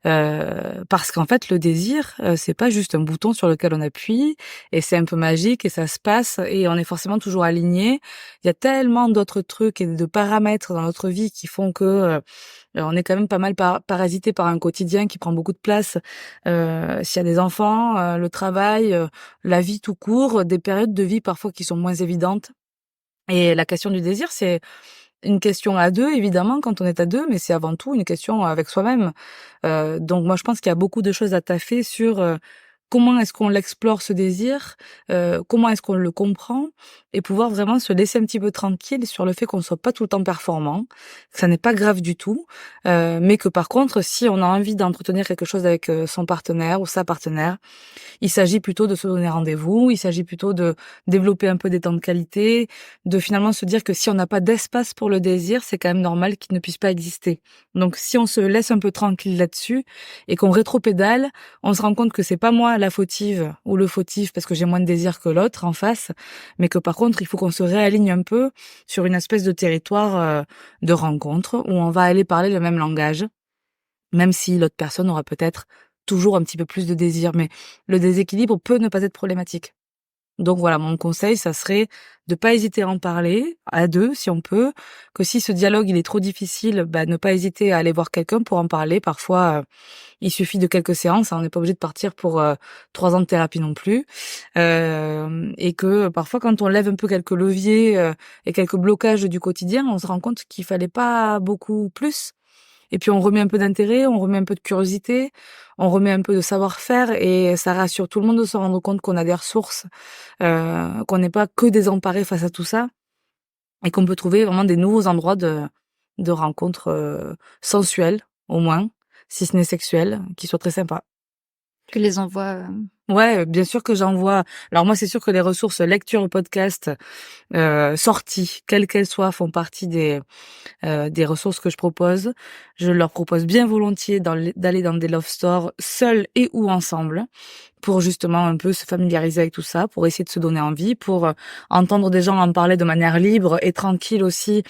parce qu'en fait le désir, c'est pas juste un bouton sur lequel on appuie et c'est un peu magique et ça se passe et on est forcément toujours aligné. Il y a tellement d'autres trucs et de paramètres dans notre vie qui font que on est quand même pas mal parasité par un quotidien qui prend beaucoup de place. S'il y a des enfants, le travail, la vie tout court, des périodes de vie parfois qui sont moins évidentes. Et la question du désir, c'est une question à deux, évidemment, quand on est à deux, mais c'est avant tout une question avec soi-même. Donc moi, je pense qu'il y a beaucoup de choses à taffer sur comment est-ce qu'on l'explore ce désir, comment est-ce qu'on le comprend, et pouvoir vraiment se laisser un petit peu tranquille sur le fait qu'on soit pas tout le temps performant, que ça n'est pas grave du tout, mais que par contre, si on a envie d'entretenir quelque chose avec son partenaire ou sa partenaire, il s'agit plutôt de se donner rendez-vous, il s'agit plutôt de développer un peu des temps de qualité, de finalement se dire que si on n'a pas d'espace pour le désir, c'est quand même normal qu'il ne puisse pas exister. Donc si on se laisse un peu tranquille là-dessus et qu'on rétropédale, on se rend compte que c'est pas moi la fautive ou le fautif parce que j'ai moins de désir que l'autre en face, mais que par contre, il faut qu'on se réaligne un peu sur une espèce de territoire de rencontre où on va aller parler le même langage, même si l'autre personne aura peut-être toujours un petit peu plus de désir, mais le déséquilibre peut ne pas être problématique. Donc voilà, mon conseil, ça serait de pas hésiter à en parler, à deux si on peut, que si ce dialogue il est trop difficile, ne pas hésiter à aller voir quelqu'un pour en parler. Parfois, il suffit de quelques séances, hein, on n'est pas obligé de partir pour 3 ans de thérapie non plus. Et que parfois, quand on lève un peu quelques leviers et quelques blocages du quotidien, on se rend compte qu'il fallait pas beaucoup plus. Et puis on remet un peu d'intérêt, on remet un peu de curiosité, on remet un peu de savoir-faire et ça rassure tout le monde de se rendre compte qu'on a des ressources, qu'on n'est pas que désemparé face à tout ça et qu'on peut trouver vraiment des nouveaux endroits de rencontres sensuelles au moins, si ce n'est sexuelles, qui soient très sympas. Tu les envoies Ouais, bien sûr que j'envoie. Alors moi, c'est sûr que les ressources lecture, podcast, sorties, quelles qu'elles soient, font partie des ressources que je propose. Je leur propose bien volontiers d'aller dans des love stores seuls et ou ensemble pour justement un peu se familiariser avec tout ça, pour essayer de se donner envie, pour entendre des gens en parler de manière libre et tranquille aussi,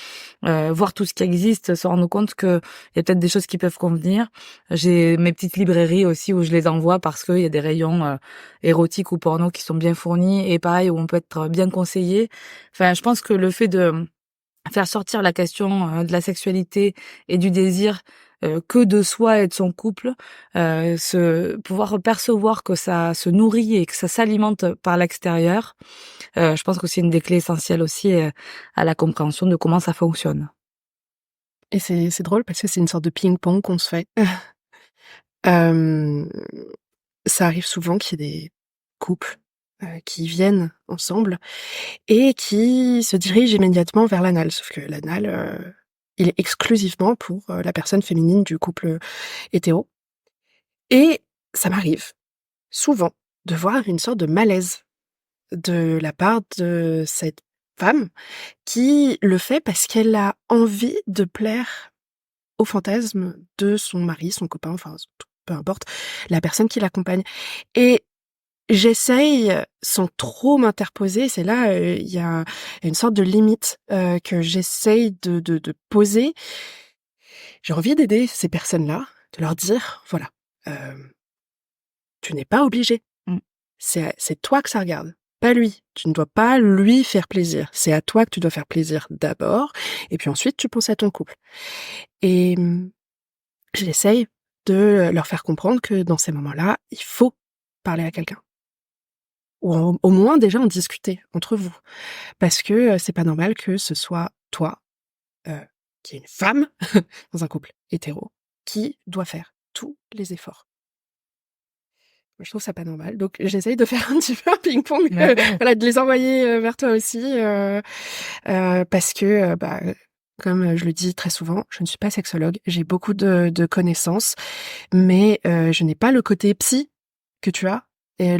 voir tout ce qui existe, se rendre compte que il y a peut-être des choses qui peuvent convenir. J'ai mes petites librairies aussi où je les envoie parce qu'il y a des rayons érotiques ou porno qui sont bien fournis et pareil où on peut être bien conseillé. Enfin, je pense que le fait de faire sortir la question de la sexualité et du désir que de soi et de son couple, pouvoir percevoir que ça se nourrit et que ça s'alimente par l'extérieur, je pense que c'est une des clés essentielles aussi, à la compréhension de comment ça fonctionne. Et c'est drôle parce que c'est une sorte de ping-pong qu'on se fait. Hem, Ça arrive souvent qu'il y ait des couples, qui viennent ensemble et qui se dirigent immédiatement vers l'anal. Sauf que l'anal, il est exclusivement pour, la personne féminine du couple, hétéro. Et ça m'arrive souvent de voir une sorte de malaise de la part de cette femme qui le fait parce qu'elle a envie de plaire au fantasme de son mari, son copain, enfin, peu importe, la personne qui l'accompagne. Et j'essaye, sans trop m'interposer, c'est là, il y a une sorte de limite, que j'essaye de poser. J'ai envie d'aider ces personnes-là, de leur dire: «Voilà, hem, tu n'es pas obligé. Mmh. C'est toi que ça regarde, pas lui. Tu ne dois pas lui faire plaisir. C'est à toi que tu dois faire plaisir d'abord et puis ensuite tu penses à ton couple». Et j'essaye de leur faire comprendre que dans ces moments-là, il faut parler à quelqu'un. Ou au moins déjà en discuter entre vous. Parce que, c'est pas normal que ce soit toi, heu, qui est une femme dans un couple hétéro, qui doit faire tous les efforts. Moi, je trouve ça pas normal, donc j'essaye de faire un petit peu un ping-pong, Ouais. voilà, de les envoyer, vers toi aussi, parce que, comme je le dis très souvent, je ne suis pas sexologue. J'ai beaucoup de connaissances, mais je n'ai pas le côté psy que tu as et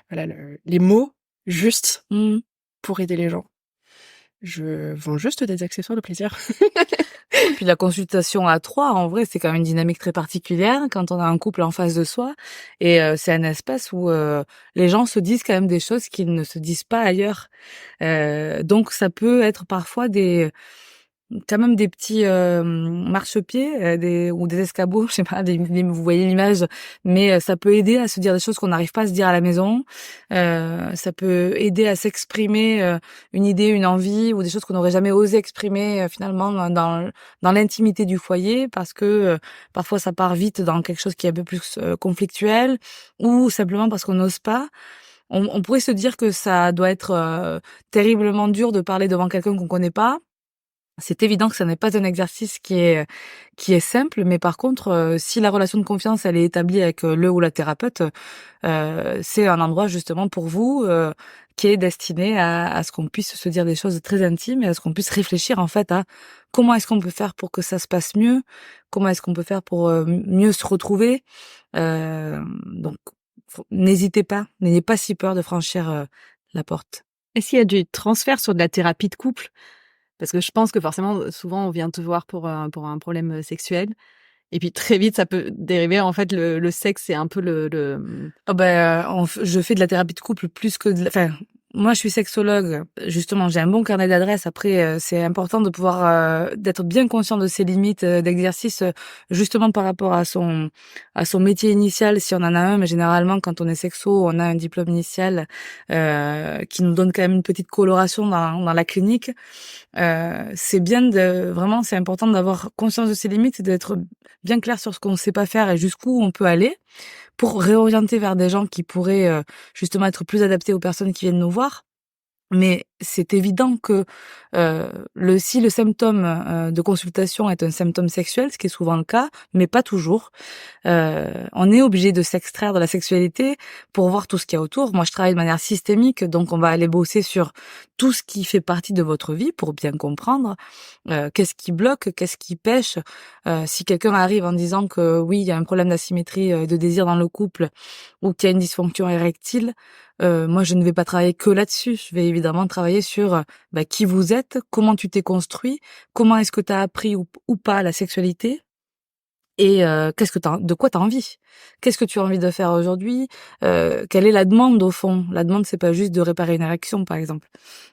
voilà, les mots justes Mmh. pour aider les gens. Je vends juste des accessoires de plaisir. Puis la consultation à 3, en vrai, c'est quand même une dynamique très particulière quand on a un couple en face de soi et c'est un espace où, les gens se disent quand même des choses qu'ils ne se disent pas ailleurs. Donc ça peut être parfois quand même des petits, marchepieds, des escabeaux, je sais pas, vous voyez l'image, mais ça peut aider à se dire des choses qu'on n'arrive pas à se dire à la maison. Ça peut aider à s'exprimer, une idée, une envie ou des choses qu'on n'aurait jamais osé exprimer, finalement dans l'intimité du foyer parce que, parfois ça part vite dans quelque chose qui est un peu plus, conflictuel ou simplement parce qu'on n'ose pas. On pourrait se dire que ça doit être, terriblement dur de parler devant quelqu'un qu'on connaît pas. C'est évident que ça n'est pas un exercice qui est simple, mais par contre, si la relation de confiance, elle est établie avec, le ou la thérapeute, c'est un endroit justement pour vous, qui est destiné à ce qu'on puisse se dire des choses très intimes et à ce qu'on puisse réfléchir en fait à comment est-ce qu'on peut faire pour que ça se passe mieux? Comment est-ce qu'on peut faire pour, mieux se retrouver? Donc n'hésitez pas, n'ayez pas si peur de franchir, la porte. Est-ce qu'il y a du transfert sur de la thérapie de couple? Parce que je pense que forcément, souvent, on vient te voir pour un problème, sexuel et puis très vite, ça peut dériver. En fait, le sexe, c'est un peu Oh je fais de la thérapie de couple plus que enfin, moi je suis sexologue, justement, j'ai un bon carnet d'adresses. Après, c'est important de pouvoir, d'être bien conscient de ses limites, d'exercice, justement par rapport à son métier initial, si on en a un. Mais généralement, quand on est sexo, on a un diplôme initial, qui nous donne quand même une petite coloration dans la clinique. C'est bien vraiment, c'est important d'avoir conscience de ses limites et d'être bien clair sur ce qu'on sait pas faire et jusqu'où on peut aller pour réorienter vers des gens qui pourraient, justement être plus adaptés aux personnes qui viennent nous voir. Mais c'est évident que, si le symptôme, de consultation est un symptôme sexuel, ce qui est souvent le cas, mais pas toujours, on est obligé de s'extraire de la sexualité pour voir tout ce qu'il y a autour. Moi, je travaille de manière systémique, donc on va aller bosser sur tout ce qui fait partie de votre vie pour bien comprendre, qu'est-ce qui bloque, qu'est-ce qui pèche. Si quelqu'un arrive en disant que oui, il y a un problème d'asymétrie, de désir dans le couple ou qu'il y a une dysfonction érectile, moi, je ne vais pas travailler que là-dessus. Je vais évidemment travailler sur, qui vous êtes, comment tu t'es construit, comment est-ce que tu as appris ou pas la sexualité et de quoi tu as envie? Qu'est-ce que tu as envie de faire aujourd'hui? Quelle est la demande au fond? La demande, c'est pas juste de réparer une érection, par exemple.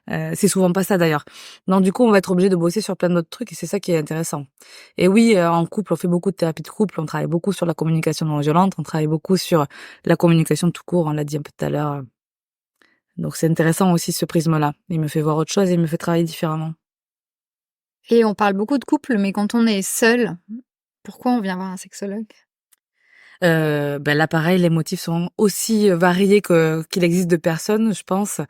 C'est souvent pas ça d'ailleurs. Donc du coup, on va être obligé de bosser sur plein d'autres trucs et c'est ça qui est intéressant. Et oui, en couple, on fait beaucoup de thérapie de couple, on travaille beaucoup sur la communication non violente, on travaille beaucoup sur la communication tout court, on l'a dit un peu tout à l'heure. Donc c'est intéressant aussi ce prisme-là. Il me fait voir autre chose et il me fait travailler différemment. Et on parle beaucoup de couple, mais quand on est seul, pourquoi on vient voir un sexologue? Là, pareil, les motifs sont aussi variés qu'il existe de personnes, je pense.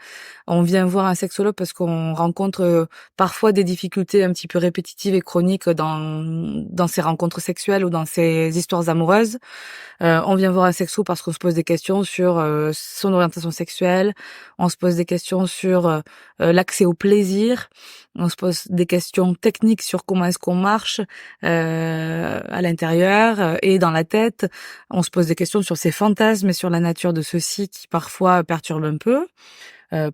On vient voir un sexologue parce qu'on rencontre parfois des difficultés un petit peu répétitives et chroniques dans ses rencontres sexuelles ou dans ses histoires amoureuses. On vient voir un sexo parce qu'on se pose des questions sur son orientation sexuelle. On se pose des questions sur l'accès au plaisir. On se pose des questions techniques sur comment est-ce qu'on marche à l'intérieur et dans la tête. On se pose des questions sur ses fantasmes et sur la nature de ceux-ci qui parfois perturbent un peu.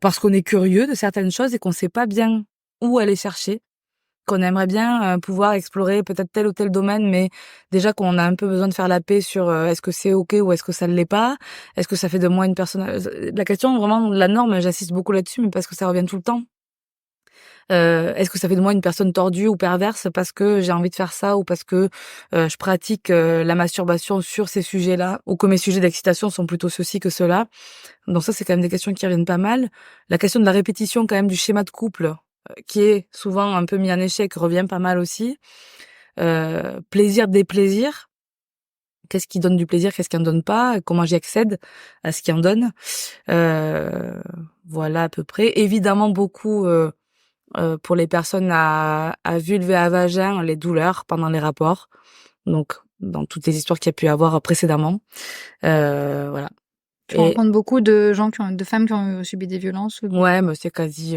Parce qu'on est curieux de certaines choses et qu'on sait pas bien où aller chercher, qu'on aimerait bien pouvoir explorer peut-être tel ou tel domaine, mais déjà qu'on a un peu besoin de faire la paix sur est-ce que c'est OK ou est-ce que ça ne l'est pas? Est-ce que ça fait de moi une personne la question vraiment de la norme, j'insiste beaucoup là-dessus, mais parce que ça revient tout le temps. Est-ce que ça fait de moi une personne tordue ou perverse parce que j'ai envie de faire ça ou parce que je pratique la masturbation sur ces sujets-là ou que mes sujets d'excitation sont plutôt ceux-ci que ceux-là? Donc ça, c'est quand même des questions qui reviennent pas mal. La question de la répétition quand même du schéma de couple, qui est souvent un peu mis en échec, revient pas mal aussi. Plaisir, déplaisir. Qu'est-ce qui donne du plaisir, qu'est-ce qui en donne pas? Comment j'y accède à ce qui en donne? Heu, voilà à peu près. Évidemment beaucoup, pour les personnes à vulve et à vagin, les douleurs pendant les rapports. Donc dans toutes les histoires qu'il y a pu avoir précédemment. Voilà. Tu Et rencontres beaucoup de gens de femmes qui ont subi des violences ou ouais, mais c'est quasi,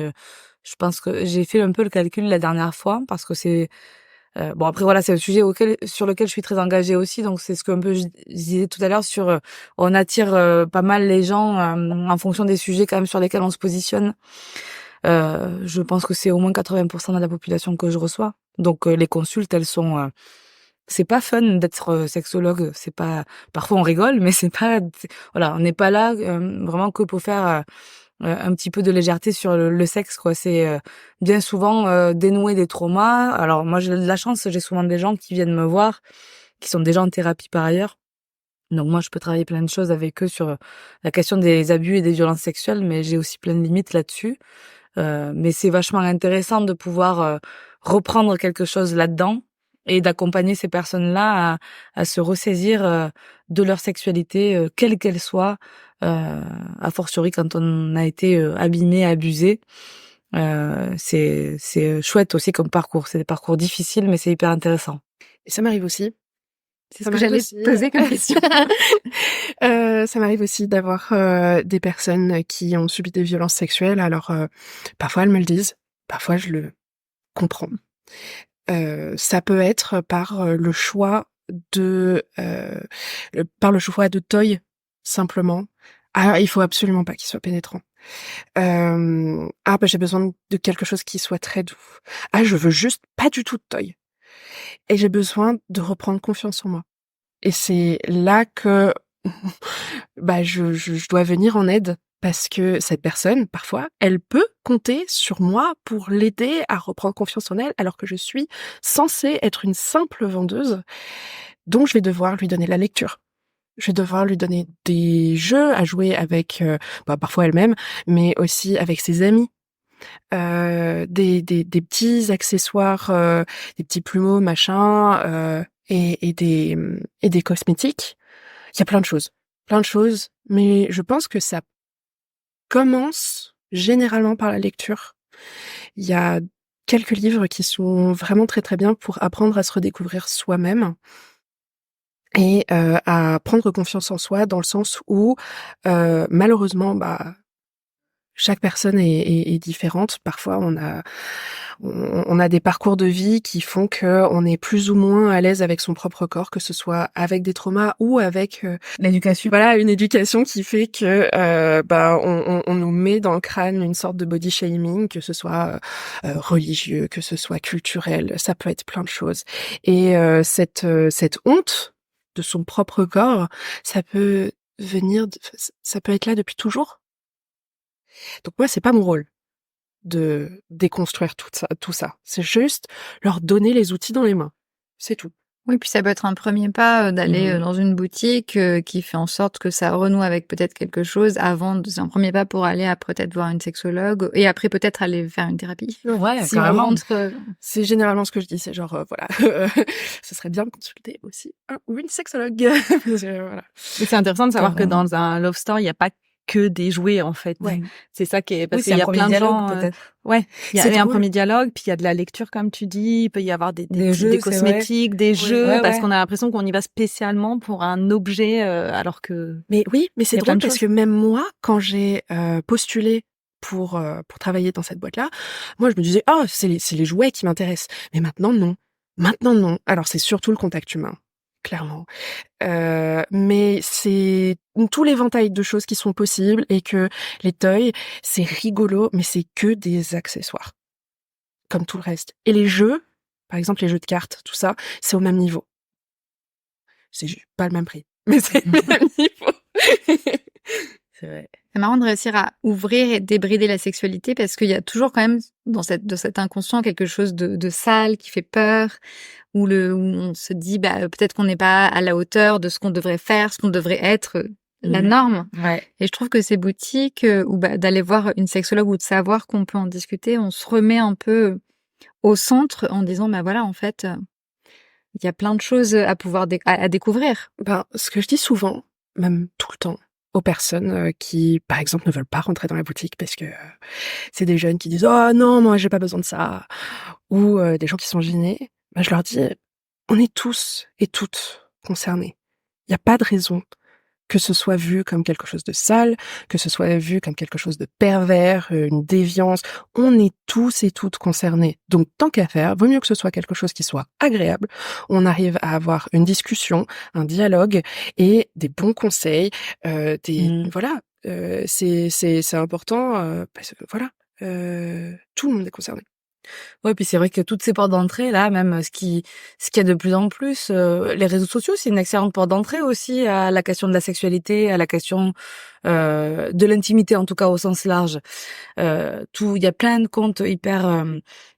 je pense que j'ai fait un peu le calcul la dernière fois parce que c'est, bon après voilà, c'est un sujet sur lequel je suis très engagée aussi, donc c'est ce que un peu je disais tout à l'heure sur, on attire, pas mal les gens, en fonction des sujets quand même sur lesquels on se positionne. Je pense que c'est au moins 80% de la population que je reçois. Donc, les consultes, elles sont, c'est pas fun d'être, sexologue, c'est pas parfois on rigole, mais c'est pas voilà, on n'est pas là, vraiment que pour faire, un petit peu de légèreté sur le sexe, quoi. C'est, bien souvent, dénouer des traumas. Alors moi, j'ai de la chance, j'ai souvent des gens qui viennent me voir, qui sont déjà en thérapie par ailleurs. Donc moi, je peux travailler plein de choses avec eux sur, la question des abus et des violences sexuelles, mais j'ai aussi plein de limites là-dessus. Mais c'est vachement intéressant de pouvoir, reprendre quelque chose là-dedans et d'accompagner ces personnes-là à se ressaisir, de leur sexualité, quelle qu'elle soit, a fortiori quand on a été, abîmé, abusé. C'est chouette aussi comme parcours. C'est des parcours difficiles, mais c'est hyper intéressant. Et ça m'arrive aussi. c'est ce Ça que m'arrive j'allais aussi. te poser comme question. Ça m'arrive aussi d'avoir, des personnes qui ont subi des violences sexuelles. Alors, parfois elles me le disent, parfois je le comprends. Ça peut être par, le choix par le choix de toy, simplement. «Ah, il faut absolument pas qu'il soit pénétrant». «Ah, bah, j'ai besoin de quelque chose qui soit très doux. Ah, je veux juste pas du tout de toy et j'ai besoin de reprendre confiance en moi». Et c'est là que bah, je dois venir en aide parce que cette personne, parfois, elle peut compter sur moi pour l'aider à reprendre confiance en elle, alors que je suis censée être une simple vendeuse. Donc je vais devoir lui donner la lecture. Je vais devoir lui donner des jeux à jouer avec, bah, parfois elle-même, mais aussi avec ses amis. Des petits accessoires, des petits plumeaux, machin, et des cosmétiques. Il y a plein de choses, mais je pense que ça commence généralement par la lecture. Il y a quelques livres qui sont vraiment très, très bien pour apprendre à se redécouvrir soi-même et à prendre confiance en soi dans le sens où, malheureusement, bah, chaque personne est différente. Parfois, on a des parcours de vie qui font que on est plus ou moins à l'aise avec son propre corps, que ce soit avec des traumas ou avec, L'éducation. voilà, une éducation qui fait que, bah, on nous met dans le crâne une sorte de body shaming, que ce soit, religieux, que ce soit culturel, ça peut être plein de choses. Et cette honte de son propre corps, ça peut ça peut être là depuis toujours. Donc moi, c'est pas mon rôle de déconstruire tout ça. C'est juste leur donner les outils dans les mains. C'est tout. Oui, puis ça peut être un premier pas d'aller Mhm. dans une boutique qui fait en sorte que ça renoue avec peut-être quelque chose c'est un premier pas pour aller à peut-être voir une sexologue et après peut-être aller faire une thérapie. Ouais, Si on carrément. rentre, C'est généralement ce que je dis, c'est genre, voilà, ce serait bien de consulter aussi un ou une sexologue. Parce que, voilà. Mais c'est intéressant de savoir que Carrément. dans un love store, il y a pas que des jouets, en fait. Ouais. C'est ça qui est, parce Oui, c'est qu'il y un a premier plein de dialogue, gens, peut-être. ouais, il y C'est a un drôle. premier dialogue, puis il y a de la lecture, comme tu dis, il peut y avoir des Des jeux, des c'est vrai. cosmétiques, des jeux, Ouais, parce ouais. qu'on a l'impression qu'on y va spécialement pour un objet, alors que Mais oui, mais c'est il y a plein drôle de parce choses. que même moi, quand j'ai postulé pour travailler dans cette boîte-là, moi je me disais oh c'est les jouets qui m'intéressent. Mais maintenant non, maintenant non. Alors c'est surtout le contact humain, clairement. Mais c'est tout l'éventail de choses qui sont possibles et que les toys c'est rigolo, mais c'est que des accessoires comme tout le reste. Et les jeux, par exemple les jeux de cartes, tout ça, c'est au même niveau. C'est pas le même prix, mais c'est le même niveau. C'est vrai. c'est marrant de réussir à ouvrir et débrider la sexualité parce qu'il y a toujours quand même de cet inconscient quelque chose de sale qui fait peur, où on se dit peut-être qu'on n'est pas à la hauteur de ce qu'on devrait faire, ce qu'on devrait être la norme. Ouais. Et je trouve que ces boutiques où d'aller voir une sexologue ou de savoir qu'on peut en discuter, on se remet un peu au centre en disant voilà en fait il y a plein de choses à pouvoir à découvrir. Ben, ce que je dis souvent, même tout le temps, aux personnes qui, par exemple, ne veulent pas rentrer dans la boutique parce que c'est des jeunes qui disent «Oh non, moi j'ai pas besoin de ça», ou des gens qui sont gênés, ben, je leur dis «On est tous et toutes concernés. Il y a pas de raison que ce soit vu comme quelque chose de sale, que ce soit vu comme quelque chose de pervers, une déviance. On est tous et toutes concernés. Donc, tant qu'à faire, vaut mieux que ce soit quelque chose qui soit agréable. On arrive à avoir une discussion, un dialogue et des bons conseils. Voilà, c'est important parce que voilà, tout le monde est concerné. Ouais, puis c'est vrai que toutes ces portes d'entrée là, même ce qu'il y a de plus en plus, les réseaux sociaux, c'est une excellente porte d'entrée aussi à la question de la sexualité, à la question de l'intimité en tout cas au sens large. Il y a plein de comptes hyper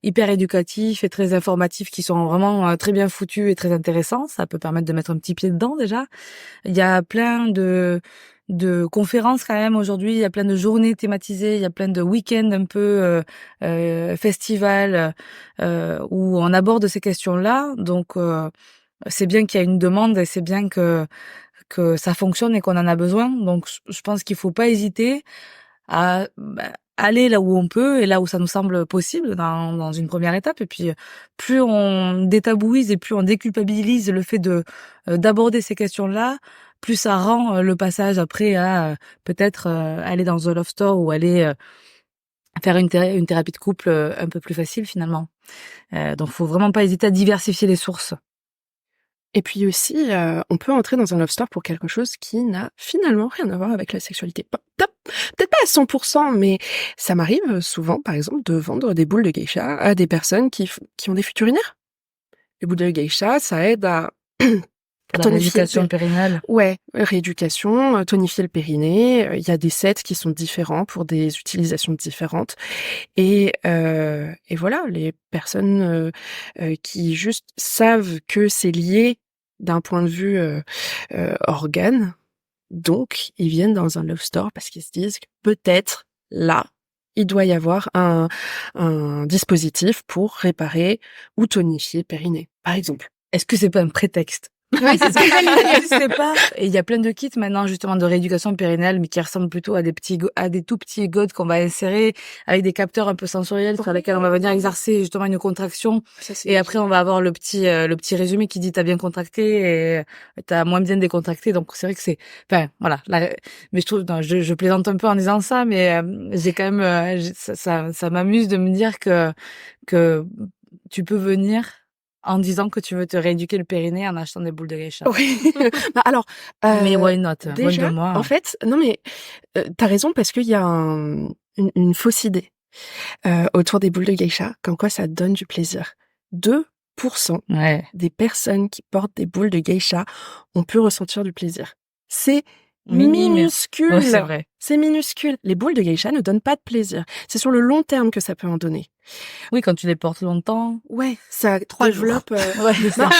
éducatifs et très informatifs qui sont vraiment très bien foutus et très intéressants. Ça peut permettre de mettre un petit pied dedans déjà. Il y a plein de conférences quand même aujourd'hui, il y a plein de journées thématisées, il y a plein de week-ends un peu festivals où on aborde ces questions-là. Donc c'est bien qu'il y a une demande et c'est bien que ça fonctionne et qu'on en a besoin. Donc je pense qu'il faut pas hésiter à aller là où on peut et là où ça nous semble possible dans une première étape. Et puis plus on détabouise et plus on déculpabilise le fait d'aborder ces questions-là, plus ça rend le passage après à peut-être aller dans un love store ou aller faire une thérapie de couple un peu plus facile finalement. Donc faut vraiment pas hésiter à diversifier les sources. Et puis aussi, on peut entrer dans un love store pour quelque chose qui n'a finalement rien à voir avec la sexualité. Peut-être pas à 100%, mais ça m'arrive souvent, par exemple, de vendre des boules de geisha à des personnes qui ont des fuites urinaires. Les boules de geisha, ça aide à La tonifier rééducation périnale. Ouais, rééducation, tonifier le périnée. Il y a des sets qui sont différents pour des utilisations différentes. Et voilà, les personnes qui juste savent que c'est lié d'un point de vue organe, donc ils viennent dans un love store parce qu'ils se disent que peut-être là, il doit y avoir un dispositif pour réparer ou tonifier le périnée, par exemple. Est-ce que c'est pas un prétexte? Oui, c'est ce que j'allais dire. Je sais pas. Et il y a plein de kits maintenant justement de rééducation périnale, mais qui ressemblent plutôt à des tout petits godes qu'on va insérer avec des capteurs un peu sensoriels sur lesquels on va venir exercer justement une contraction. Et après on va avoir le petit résumé qui dit t'as bien contracté et t'as moins bien décontracté. Donc c'est vrai que enfin voilà. Mais je trouve, non, je plaisante un peu en disant ça, mais j'ai quand même, ça m'amuse de me dire que tu peux venir en disant que tu veux te rééduquer le périnée en achetant des boules de geisha. Oui. Bah alors, Mais why not? déjà, Vole-de-moi. en fait, non mais t'as raison parce qu'il y a une fausse idée autour des boules de geisha, comme quoi ça donne du plaisir. 2% Ouais. des personnes qui portent des boules de geisha ont pu ressentir du plaisir. C'est Minime. minuscule. Ouais, c'est vrai. C'est minuscule. Les boules de geisha ne donnent pas de plaisir. C'est sur le long terme que ça peut en donner. Oui, quand tu les portes longtemps. Ouais, ça 3 jours. développe. Ouais, c'est ça.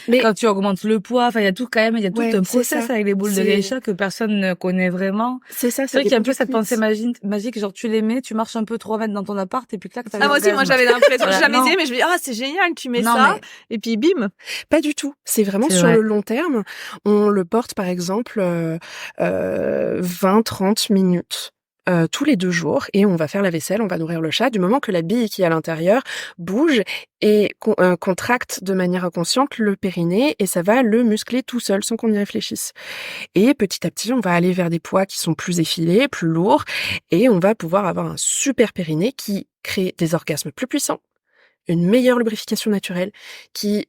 Mais Quand tu augmentes le poids, enfin, il y a tout quand même, il y a tout ouais, un c'est process ça. avec les boules de C'est geisha que personne ne connaît vraiment. c'est ça, C'est c'est vrai des qu'il y a un peu cette petites. pensée magique, genre tu les mets, tu marches un peu 3 mètres dans ton appart et puis clac, t'as Ah, moi aussi, moi, l'orgasme. j'avais l'impression, Voilà. j'ai jamais Non. essayé, mais je me dis, ah, c'est génial, tu mets Non, ça, mais et puis bim. Pas du tout. C'est vraiment c'est sur vrai. le long terme. On le porte par exemple 20-30 minutes. Tous les 2 jours et on va faire la vaisselle, on va nourrir le chat du moment que la bille qui est à l'intérieur bouge et contracte de manière inconsciente le périnée et ça va le muscler tout seul sans qu'on y réfléchisse. Et petit à petit, on va aller vers des poids qui sont plus effilés, plus lourds et on va pouvoir avoir un super périnée qui crée des orgasmes plus puissants, une meilleure lubrification naturelle qui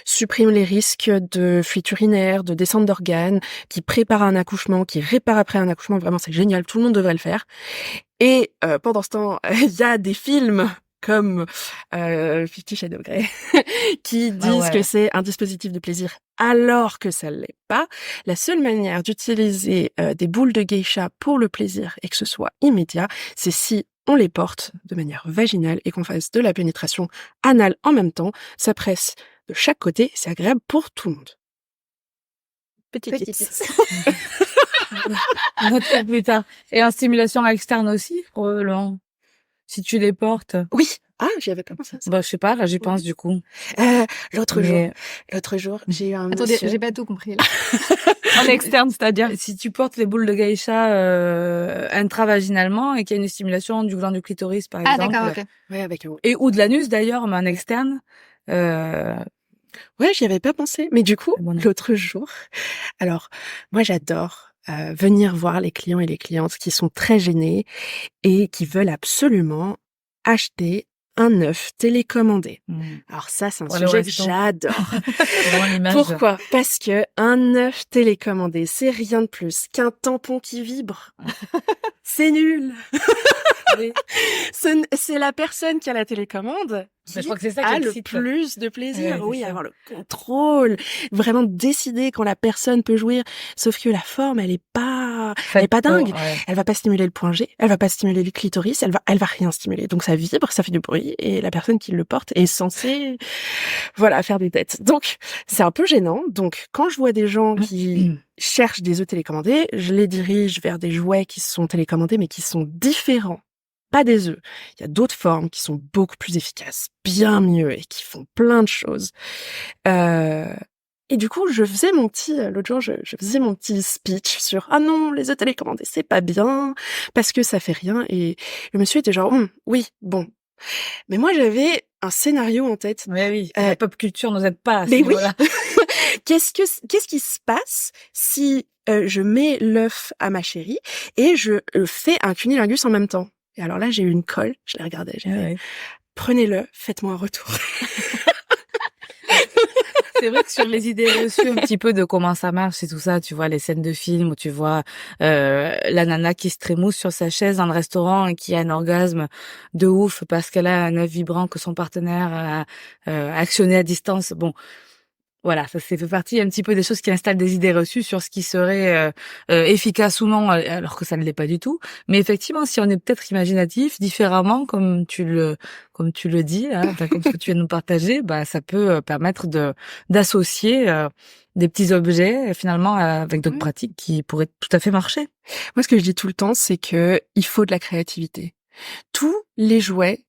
supprime les risques de fuite urinaire, de descente d'organes, qui prépare un accouchement, qui répare après un accouchement. Vraiment, c'est génial. Tout le monde devrait le faire. Et pendant ce temps, il y a des films comme 50 Shades of Grey qui Ah disent que ouais. c'est un dispositif de plaisir alors que ça l'est pas. La seule manière d'utiliser des boules de geisha pour le plaisir et que ce soit immédiat, c'est si on les porte de manière vaginale et qu'on fasse de la pénétration anale en même temps. Ça presse de chaque côté, c'est agréable pour tout le monde. Petit Petit tips. On va te faire plus tard. Et en stimulation externe aussi, probablement. Si tu les portes. Oui. Ah, j'y avais pas pensé à ça. Bah, je sais pas, là, j'y pense Ouais. du coup. L'autre Mais jour, j'ai eu un Attendez, monsieur. j'ai pas tout compris là. En externe, c'est-à-dire. si tu portes les boules de geisha intravaginalement et qu'il y a une stimulation du gland du clitoris, par Ah exemple, d'accord, OK. Ouais, avec un... et ou de l'anus d'ailleurs, mais en externe, Ouais, j'y avais pas pensé. Mais du coup, Moi non. l'autre jour, alors, moi, j'adore venir voir les clients et les clientes qui sont très gênés et qui veulent absolument acheter un œuf télécommandé. Alors ça, c'est un Pour aller au sujet que resto. j'adore. C'est vraiment l'image. Pourquoi? Parce que un œuf télécommandé, c'est rien de plus qu'un tampon qui vibre. C'est nul. Oui. C'est la personne qui a la télécommande Mais qui je crois que c'est ça qui a le excite. plus de plaisir. Ouais, c'est Oui, ça. avoir le contrôle, vraiment décider quand la personne peut jouir. Sauf que la forme, elle est pas dingue. Ouais. Elle va pas stimuler le point G, elle va pas stimuler le clitoris, elle va rien stimuler. Donc ça vibre, ça fait du bruit et la personne qui le porte est censée, voilà, faire des têtes. Donc c'est un peu gênant. Donc quand je vois des gens qui cherchent des œufs télécommandés, je les dirige vers des jouets qui sont télécommandés mais qui sont différents. Pas des œufs. Il y a d'autres formes qui sont beaucoup plus efficaces, bien mieux et qui font plein de choses. Et du coup, je faisais mon petit, l'autre jour, je faisais mon petit speech sur « Ah non, les œufs télécommandés, c'est pas bien, parce que ça fait rien. » Et le monsieur était genre oui, bon. » Mais moi, j'avais un scénario en tête. Oui, la pop culture nous aide pas à ce Mais oui. niveau-là. Qu'est-ce qui se passe si je mets l'œuf à ma chérie et je fais un cunnilingus en même temps? Et alors là, j'ai eu une colle, je l'ai regardé, j'ai fait « Prenez-le, faites-moi un retour. » C'est vrai que sur les idées reçues un petit peu de comment ça marche et tout ça, tu vois les scènes de films où tu vois la nana qui se trémousse sur sa chaise dans le restaurant et qui a un orgasme de ouf parce qu'elle a un œuf vibrant que son partenaire a actionné à distance. Bon, voilà, ça fait partie un petit peu des choses qui installent des idées reçues sur ce qui serait efficace ou non, alors que ça ne l'est pas du tout. Mais effectivement, si on est peut-être imaginatif, différemment, comme tu le dis, là, comme ce que tu viens de nous partager, bah ça peut permettre d'associer des petits objets finalement avec d'autres Ouais. pratiques qui pourraient tout à fait marcher. Moi, ce que je dis tout le temps, c'est que il faut de la créativité. Tous les jouets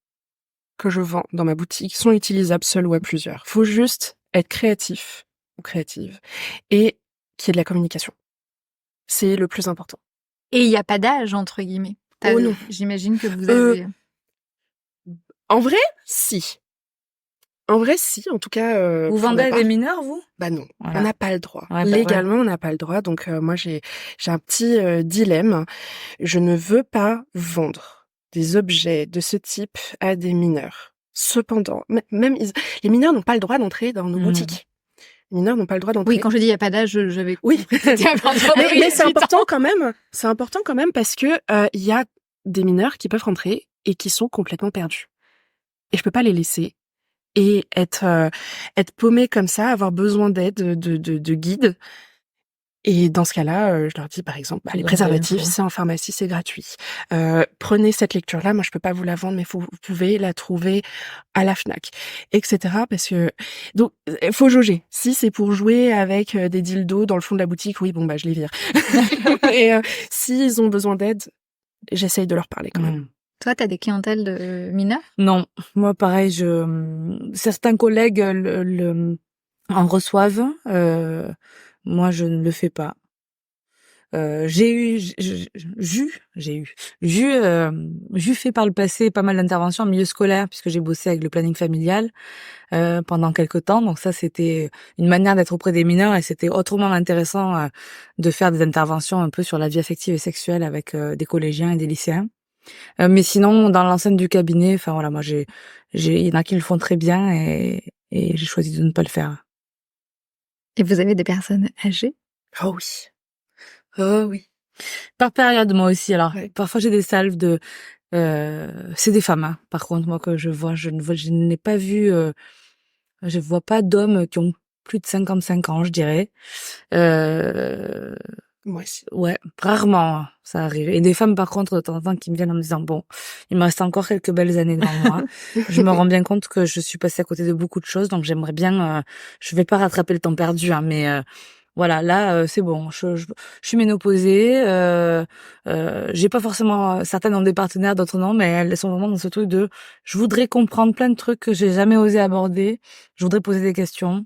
que je vends dans ma boutique sont utilisables seuls ou à plusieurs. Faut juste être créatif ou créative et qu'il y ait de la communication. C'est le plus important. Et il y a pas d'âge entre guillemets? Oh non. J'imagine que vous Euh, avez En vrai, si. En vrai, si. En tout cas, Vous pour vendez ma à part, des mineurs, vous? bah non, Voilà. on n'a pas le droit. Ouais, bah, Légalement, on n'a pas le droit. Donc moi, j'ai un petit dilemme. Je ne veux pas vendre des objets de ce type à des mineurs. Cependant, même les mineurs n'ont pas le droit d'entrer dans nos boutiques. Les mineurs n'ont pas le droit d'entrer. Oui, quand je dis il y a pas d'âge, j'avais Oui. compris que c'était à partir de mais c'est 18 ans. important quand même. C'est important quand même parce que il y a des mineurs qui peuvent rentrer et qui sont complètement perdus. Et je peux pas les laisser et être paumé comme ça, avoir besoin d'aide, de guide. Et dans ce cas-là, je leur dis, par exemple, les préservatifs, c'est en pharmacie, c'est gratuit. Prenez cette lecture-là, moi je peux pas vous la vendre, mais vous pouvez la trouver à la Fnac, etc. Parce que donc faut jauger. Si c'est pour jouer avec des dildos dans le fond de la boutique, oui, bon je les vire. Et s'ils ont besoin d'aide, j'essaye de leur parler quand même. Toi, t'as des clientèles de mineurs? Non, moi pareil, certains collègues en reçoivent. Moi, je ne le fais pas. J'ai fait par le passé pas mal d'interventions en milieu scolaire puisque j'ai bossé avec le planning familial pendant quelques temps. Donc ça, c'était une manière d'être auprès des mineurs et c'était autrement intéressant de faire des interventions un peu sur la vie affective et sexuelle avec des collégiens et des lycéens. Mais sinon, dans l'enceinte du cabinet, enfin voilà, moi il y en a qui le font très bien et j'ai choisi de ne pas le faire. Et vous avez des personnes âgées? Oh oui. Oh oui. Par période, moi aussi. Alors, parfois j'ai des salves de, c'est des femmes, hein. Par contre, moi que je n'ai pas vu, je vois pas d'hommes qui ont plus de 55 ans, je dirais. Moi aussi. Ouais, rarement, ça arrive. Et des femmes, par contre, de temps en temps, qui me viennent en me disant, bon, il me reste encore quelques belles années devant moi. Je me rends bien compte que je suis passée à côté de beaucoup de choses, donc j'aimerais bien, je vais pas rattraper le temps perdu, hein, mais, voilà, là, c'est bon. Je suis ménopausée. J'ai pas forcément, certaines ont des partenaires, d'autres non, mais elles sont vraiment dans ce truc de, je voudrais comprendre plein de trucs que j'ai jamais osé aborder. Je voudrais poser des questions.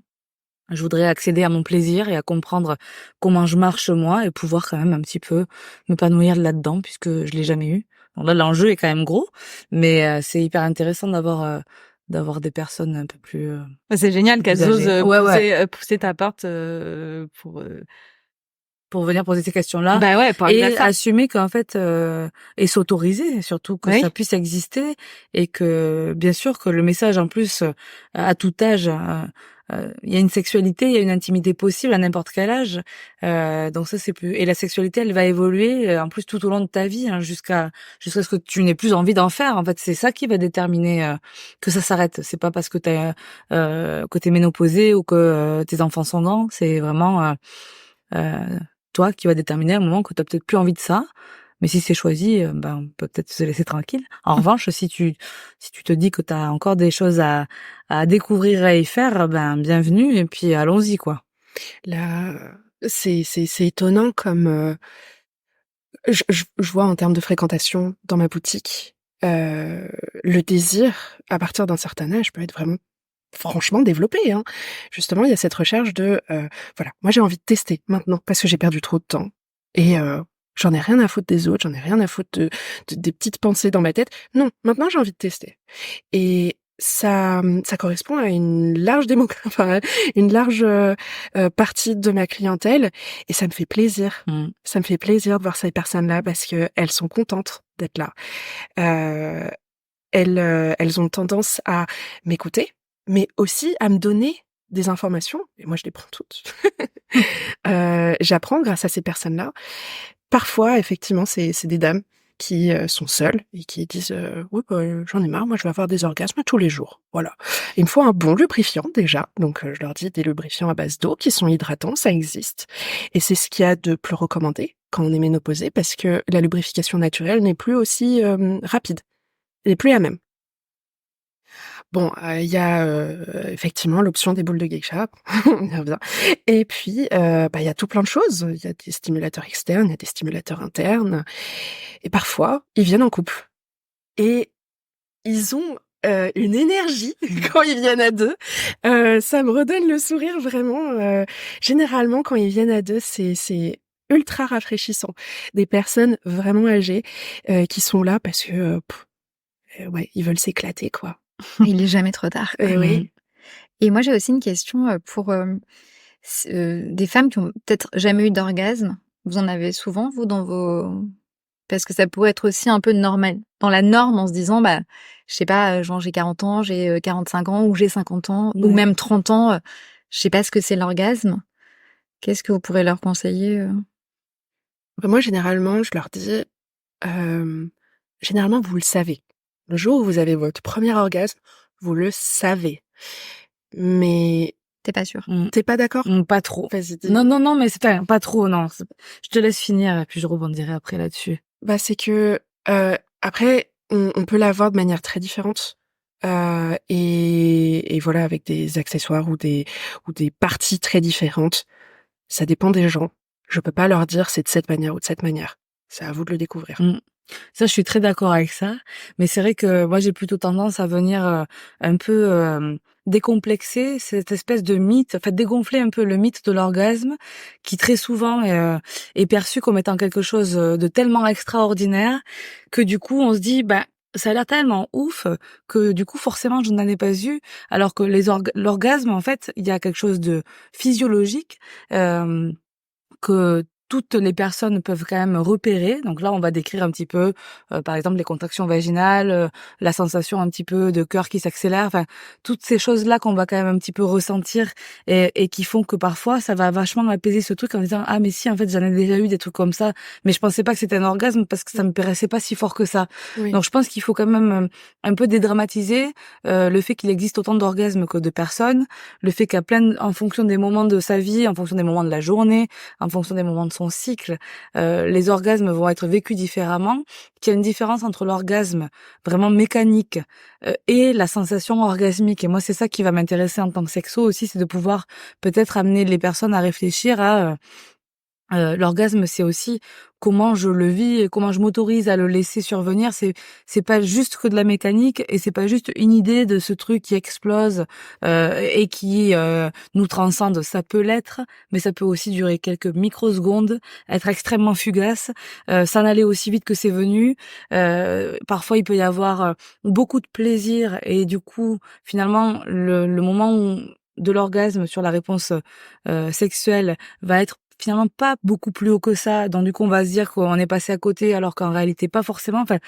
Je voudrais accéder à mon plaisir et à comprendre comment je marche moi et pouvoir quand même un petit peu m'épanouir là-dedans puisque je l'ai jamais eu. Donc là, l'enjeu est quand même gros, mais c'est hyper intéressant d'avoir des personnes un peu plus. C'est génial qu'elles âgées. osent pousser ta porte pour venir poser ces questions-là. Bah ouais, pour et ça. assumer qu'en fait et s'autoriser surtout que Oui. ça puisse exister et que bien sûr que le message en plus à tout âge il y a une sexualité, il y a une intimité possible à n'importe quel âge. Donc ça c'est plus, et la sexualité elle va évoluer en plus tout au long de ta vie hein, jusqu'à ce que tu n'aies plus envie d'en faire. En fait, c'est ça qui va déterminer que ça s'arrête. C'est pas parce que t'es ménopausée ou que tes enfants sont grands, c'est vraiment toi qui va déterminer à un moment que tu as peut-être plus envie de ça. Mais si c'est choisi, on peut peut-être se laisser tranquille. En revanche, si tu te dis que tu as encore des choses à découvrir et à y faire, bienvenue et puis allons-y quoi. Là, c'est étonnant comme je vois en termes de fréquentation dans ma boutique, le désir à partir d'un certain âge peut être vraiment franchement développé, hein. Justement, il y a cette recherche de voilà, moi j'ai envie de tester maintenant parce que j'ai perdu trop de temps et j'en ai rien à foutre des autres, j'en ai rien à foutre des petites pensées dans ma tête. Non, maintenant j'ai envie de tester. Et ça correspond à une large enfin, une large partie de ma clientèle et ça me fait plaisir. Ça me fait plaisir de voir ces personnes-là parce que elles sont contentes d'être là. Elles ont tendance à m'écouter, mais aussi à me donner des informations et moi je les prends toutes. J'apprends grâce à ces personnes-là. Parfois, effectivement, c'est des dames qui sont seules et qui disent oui, j'en ai marre, moi je vais avoir des orgasmes tous les jours. Voilà. Il me faut un bon lubrifiant déjà. Donc je leur dis des lubrifiants à base d'eau qui sont hydratants, ça existe. Et c'est ce qu'il y a de plus recommandé quand on est ménopausé parce que la lubrification naturelle n'est plus aussi rapide. Elle n'est plus la même. Bon, il y a effectivement l'option des boules de geisha, on y revient. Et puis, il y a tout plein de choses. Il y a des stimulateurs externes, il y a des stimulateurs internes. Et parfois, ils viennent en couple. Et ils ont une énergie quand ils viennent à deux. Ça me redonne le sourire vraiment. Généralement, quand ils viennent à deux, c'est ultra rafraîchissant. Des personnes vraiment âgées qui sont là parce que ouais, ils veulent s'éclater, quoi. Il est jamais trop tard. Et oui. Et moi, j'ai aussi une question pour des femmes qui ont peut-être jamais eu d'orgasme. Vous en avez souvent, vous, dans vos... Parce que ça pourrait être aussi un peu normal. Dans la norme, en se disant, je sais pas, genre j'ai 40 ans, j'ai 45 ans, ou j'ai 50 ans, ou même 30 ans, je sais pas ce que c'est l'orgasme. Qu'est-ce que vous pourrez leur conseiller Moi, généralement, je leur dis, généralement, vous le savez. Le jour où vous avez votre premier orgasme, vous le savez. Mais T'es pas sûr? T'es pas d'accord? Pas trop. Vas-y, dis. Non, mais pas trop, non. Je te laisse finir et puis je rebondirai après là-dessus. Bah, c'est que après, on peut l'avoir de manière très différente. Et voilà, avec des accessoires ou des parties très différentes. Ça dépend des gens. Je peux pas leur dire c'est de cette manière ou de cette manière. C'est à vous de le découvrir. Ça, je suis très d'accord avec ça. Mais c'est vrai que moi, j'ai plutôt tendance à venir un peu décomplexer cette espèce de mythe, en fait, dégonfler un peu le mythe de l'orgasme, qui très souvent est perçu comme étant quelque chose de tellement extraordinaire que du coup, on se dit, ben, ça a l'air tellement ouf que du coup, forcément, je n'en ai pas eu. Alors que l'orgasme, en fait, il y a quelque chose de physiologique. Que toutes les personnes peuvent quand même repérer. Donc là, on va décrire un petit peu, par exemple, les contractions vaginales, la sensation un petit peu de cœur qui s'accélère, enfin, toutes ces choses-là qu'on va quand même un petit peu ressentir et qui font que parfois, ça va vachement apaiser ce truc en disant « Ah, mais si, en fait, j'en ai déjà eu des trucs comme ça, mais je pensais pas que c'était un orgasme parce que ça me paraissait pas si fort que ça. » Oui. Donc, je pense qu'il faut quand même un peu dédramatiser le fait qu'il existe autant d'orgasmes que de personnes, le fait en fonction des moments de sa vie, en fonction des moments de la journée, en fonction des moments de son cycle, les orgasmes vont être vécus différemment, qu'il y a une différence entre l'orgasme vraiment mécanique et la sensation orgasmique. Et moi, c'est ça qui va m'intéresser en tant que sexo aussi, c'est de pouvoir peut-être amener les personnes à réfléchir à l'orgasme, c'est aussi comment je le vis et comment je m'autorise à le laisser survenir. C'est pas juste que de la mécanique et c'est pas juste une idée de ce truc qui explose et qui nous transcende. Ça peut l'être, mais ça peut aussi durer quelques microsecondes, être extrêmement fugace, s'en aller aussi vite que c'est venu. Parfois, il peut y avoir beaucoup de plaisir et du coup, finalement, le moment de l'orgasme sur la réponse sexuelle va être finalement pas beaucoup plus haut que ça. Donc du coup, on va se dire qu'on est passé à côté alors qu'en réalité pas forcément. Enfin,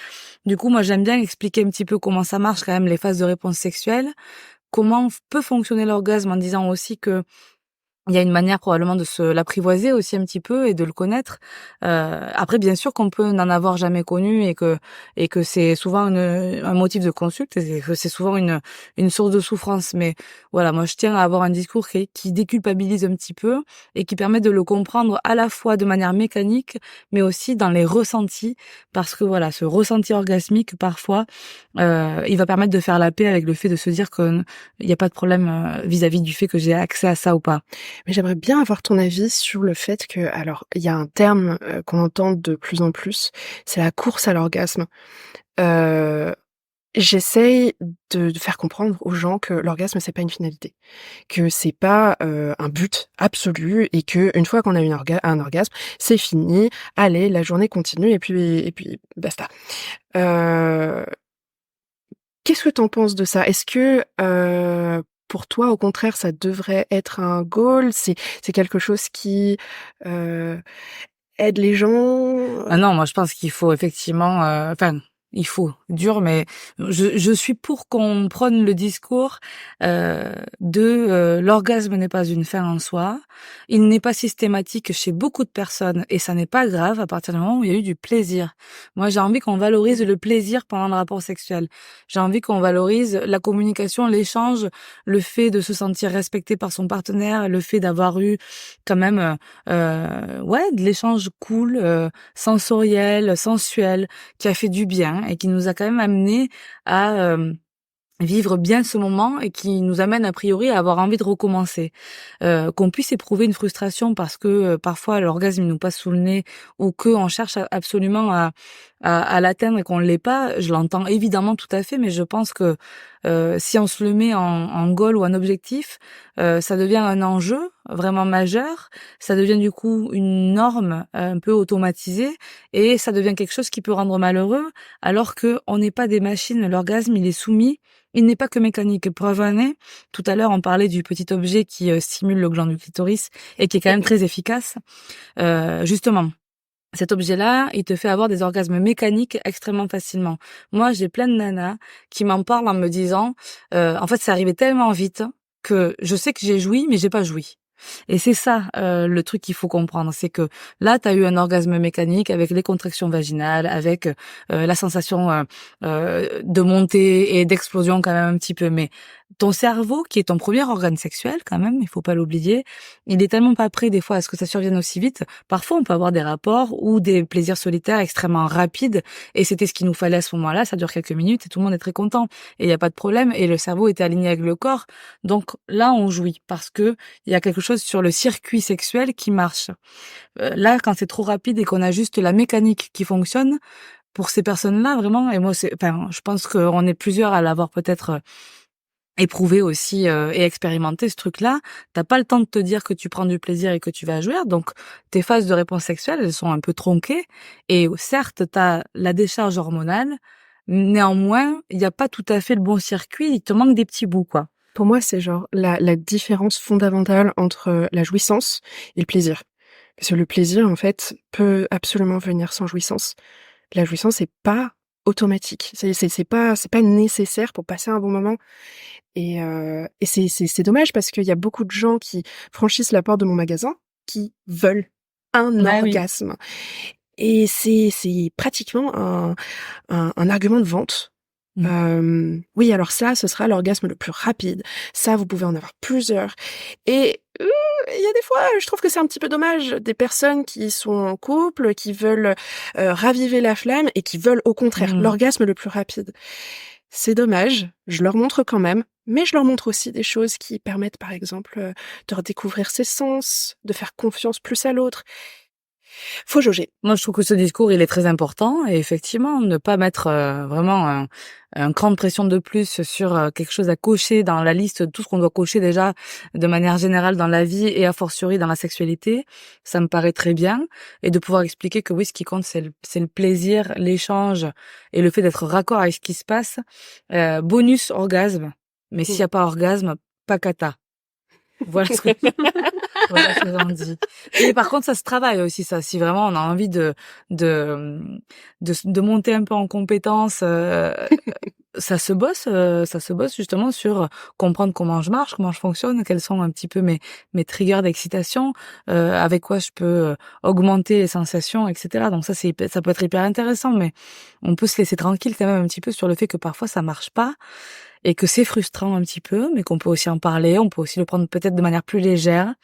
du coup, moi j'aime bien expliquer un petit peu comment ça marche quand même les phases de réponse sexuelle, comment peut fonctionner l'orgasme en disant aussi que il y a une manière probablement de se l'apprivoiser aussi un petit peu et de le connaître. Après, bien sûr qu'on peut n'en avoir jamais connu et que c'est souvent un motif de consulte et que c'est souvent une source de souffrance. Mais voilà, moi je tiens à avoir un discours qui déculpabilise un petit peu et qui permet de le comprendre à la fois de manière mécanique, mais aussi dans les ressentis, parce que voilà, ce ressenti orgasmique parfois, il va permettre de faire la paix avec le fait de se dire qu'il n'y a pas de problème vis-à-vis du fait que j'ai accès à ça ou pas. Mais j'aimerais bien avoir ton avis sur le fait que, alors, il y a un terme qu'on entend de plus en plus, c'est la course à l'orgasme. J'essaye de faire comprendre aux gens que l'orgasme c'est pas une finalité, que c'est pas un but absolu et que une fois qu'on a eu un orgasme, c'est fini. Allez, la journée continue et puis basta. Qu'est-ce que t'en penses de ça? Est-ce que pour toi, au contraire, ça devrait être un goal? C'est quelque chose qui aide les gens? Ah non, moi je pense qu'il faut effectivement, il faut, dur, mais je suis pour qu'on prenne le discours de l'orgasme n'est pas une fin en soi, il n'est pas systématique chez beaucoup de personnes et ça n'est pas grave à partir du moment où il y a eu du plaisir. Moi j'ai envie qu'on valorise le plaisir pendant le rapport sexuel. J'ai envie qu'on valorise la communication, l'échange, le fait de se sentir respecté par son partenaire, le fait d'avoir eu quand même de l'échange cool, sensoriel, sensuel, qui a fait du bien et qui nous a quand même amené à vivre bien ce moment et qui nous amène a priori à avoir envie de recommencer. Qu'on puisse éprouver une frustration parce que parfois l'orgasme nous passe sous le nez ou qu'on cherche absolument à l'atteindre et qu'on ne l'est pas, je l'entends évidemment tout à fait, mais je pense que si on se le met en goal ou en objectif, ça devient un enjeu vraiment majeur, ça devient du coup une norme un peu automatisée et ça devient quelque chose qui peut rendre malheureux alors que on n'est pas des machines, l'orgasme il est soumis. Il n'est pas que mécanique. Preuve en est, tout à l'heure, on parlait du petit objet qui stimule le gland du clitoris et qui est quand même très efficace. Justement, cet objet-là, il te fait avoir des orgasmes mécaniques extrêmement facilement. Moi, j'ai plein de nanas qui m'en parlent en me disant, en fait, c'est arrivé tellement vite que je sais que j'ai joui, mais j'ai pas joui. Et c'est ça le truc qu'il faut comprendre, c'est que là tu as eu un orgasme mécanique avec les contractions vaginales, avec la sensation de montée et d'explosion quand même un petit peu, mais ton cerveau, qui est ton premier organe sexuel quand même, il faut pas l'oublier, il est tellement pas prêt des fois à ce que ça survienne aussi vite. Parfois, on peut avoir des rapports ou des plaisirs solitaires extrêmement rapides, et c'était ce qu'il nous fallait à ce moment-là. Ça dure quelques minutes et tout le monde est très content, et il y a pas de problème, et le cerveau est aligné avec le corps. Donc là, on jouit parce que il y a quelque chose sur le circuit sexuel qui marche. Là, quand c'est trop rapide et qu'on a juste la mécanique qui fonctionne, pour ces personnes-là, vraiment, et moi, je pense qu'on est plusieurs à l'avoir peut-être éprouvé aussi et expérimenté ce truc-là. T'as pas le temps de te dire que tu prends du plaisir et que tu vas jouir, donc tes phases de réponse sexuelle, elles sont un peu tronquées. Et certes, t'as la décharge hormonale, néanmoins, il y a pas tout à fait le bon circuit. Il te manque des petits bouts, quoi. Pour moi, c'est genre la différence fondamentale entre la jouissance et le plaisir. Parce que le plaisir, en fait, peut absolument venir sans jouissance. La jouissance n'est pas automatique. C'est pas nécessaire pour passer un bon moment. Et c'est dommage parce qu'il y a beaucoup de gens qui franchissent la porte de mon magasin qui veulent un orgasme. Et c'est pratiquement un argument de vente. Oui, alors ça, ce sera l'orgasme le plus rapide. Ça, vous pouvez en avoir plusieurs. Et il y a des fois, je trouve que c'est un petit peu dommage des personnes qui sont en couple, qui veulent raviver la flamme et qui veulent au contraire l'orgasme le plus rapide. C'est dommage, je leur montre quand même, mais je leur montre aussi des choses qui permettent, par exemple, de redécouvrir ses sens, de faire confiance plus à l'autre. Faut jauger. Moi, je trouve que ce discours, il est très important, et effectivement, ne pas mettre vraiment un cran de pression de plus sur quelque chose à cocher dans la liste de tout ce qu'on doit cocher déjà de manière générale dans la vie et a fortiori dans la sexualité, ça me paraît très bien, et de pouvoir expliquer que oui, ce qui compte, c'est le plaisir, l'échange et le fait d'être raccord avec ce qui se passe. Bonus orgasme, mais s'il y a pas orgasme, pas cata. Voilà ce que voilà ce que j'en dis. Et par contre, ça se travaille aussi, ça. Si vraiment on a envie de monter un peu en compétence, ça se bosse justement sur comprendre comment je marche, comment je fonctionne, quels sont un petit peu mes triggers d'excitation, avec quoi je peux augmenter les sensations, etc. Donc ça peut être hyper intéressant, mais on peut se laisser tranquille quand même un petit peu sur le fait que parfois ça marche pas. Et que c'est frustrant un petit peu, mais qu'on peut aussi en parler, on peut aussi le prendre peut-être de manière plus légère.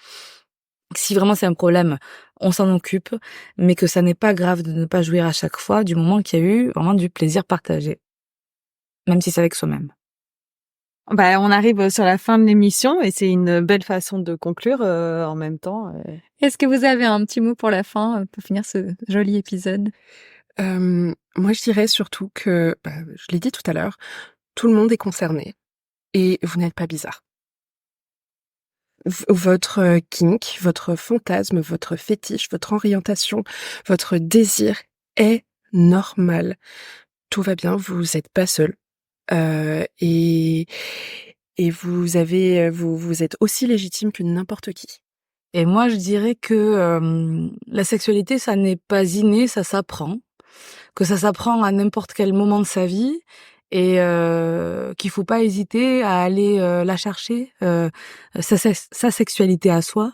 Si vraiment c'est un problème, on s'en occupe, mais que ça n'est pas grave de ne pas jouir à chaque fois, du moment qu'il y a eu vraiment du plaisir partagé. Même si c'est avec soi-même. Bah, on arrive sur la fin de l'émission et c'est une belle façon de conclure en même temps. Est-ce que vous avez un petit mot pour la fin, pour finir ce joli épisode? Moi, je dirais surtout que, je l'ai dit tout à l'heure, tout le monde est concerné et vous n'êtes pas bizarre. Votre kink, votre fantasme, votre fétiche, votre orientation, votre désir est normal. Tout va bien, vous êtes pas seul. Et vous êtes aussi légitime que n'importe qui. Et moi, je dirais que la sexualité, ça n'est pas inné, ça s'apprend. Que ça s'apprend à n'importe quel moment de sa vie. Et qu'il faut pas hésiter à aller la chercher, sa sexualité à soi,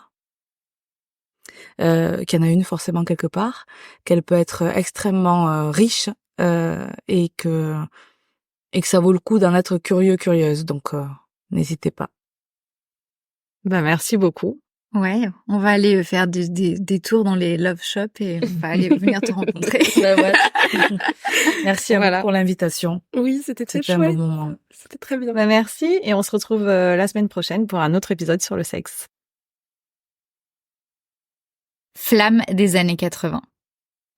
qu'il y en a une forcément quelque part, qu'elle peut être extrêmement riche, et que ça vaut le coup d'en être curieux, curieuse. Donc n'hésitez pas. Ben merci beaucoup. Ouais, on va aller faire des tours dans les love shops et on va aller venir te rencontrer. Ouais. Merci à vous pour l'invitation. Oui, c'était très C'était chouette. un bon moment. C'était très bien. Ben merci et on se retrouve la semaine prochaine pour un autre épisode sur le sexe. Flamme des années 80.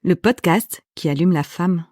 Le podcast qui allume la femme.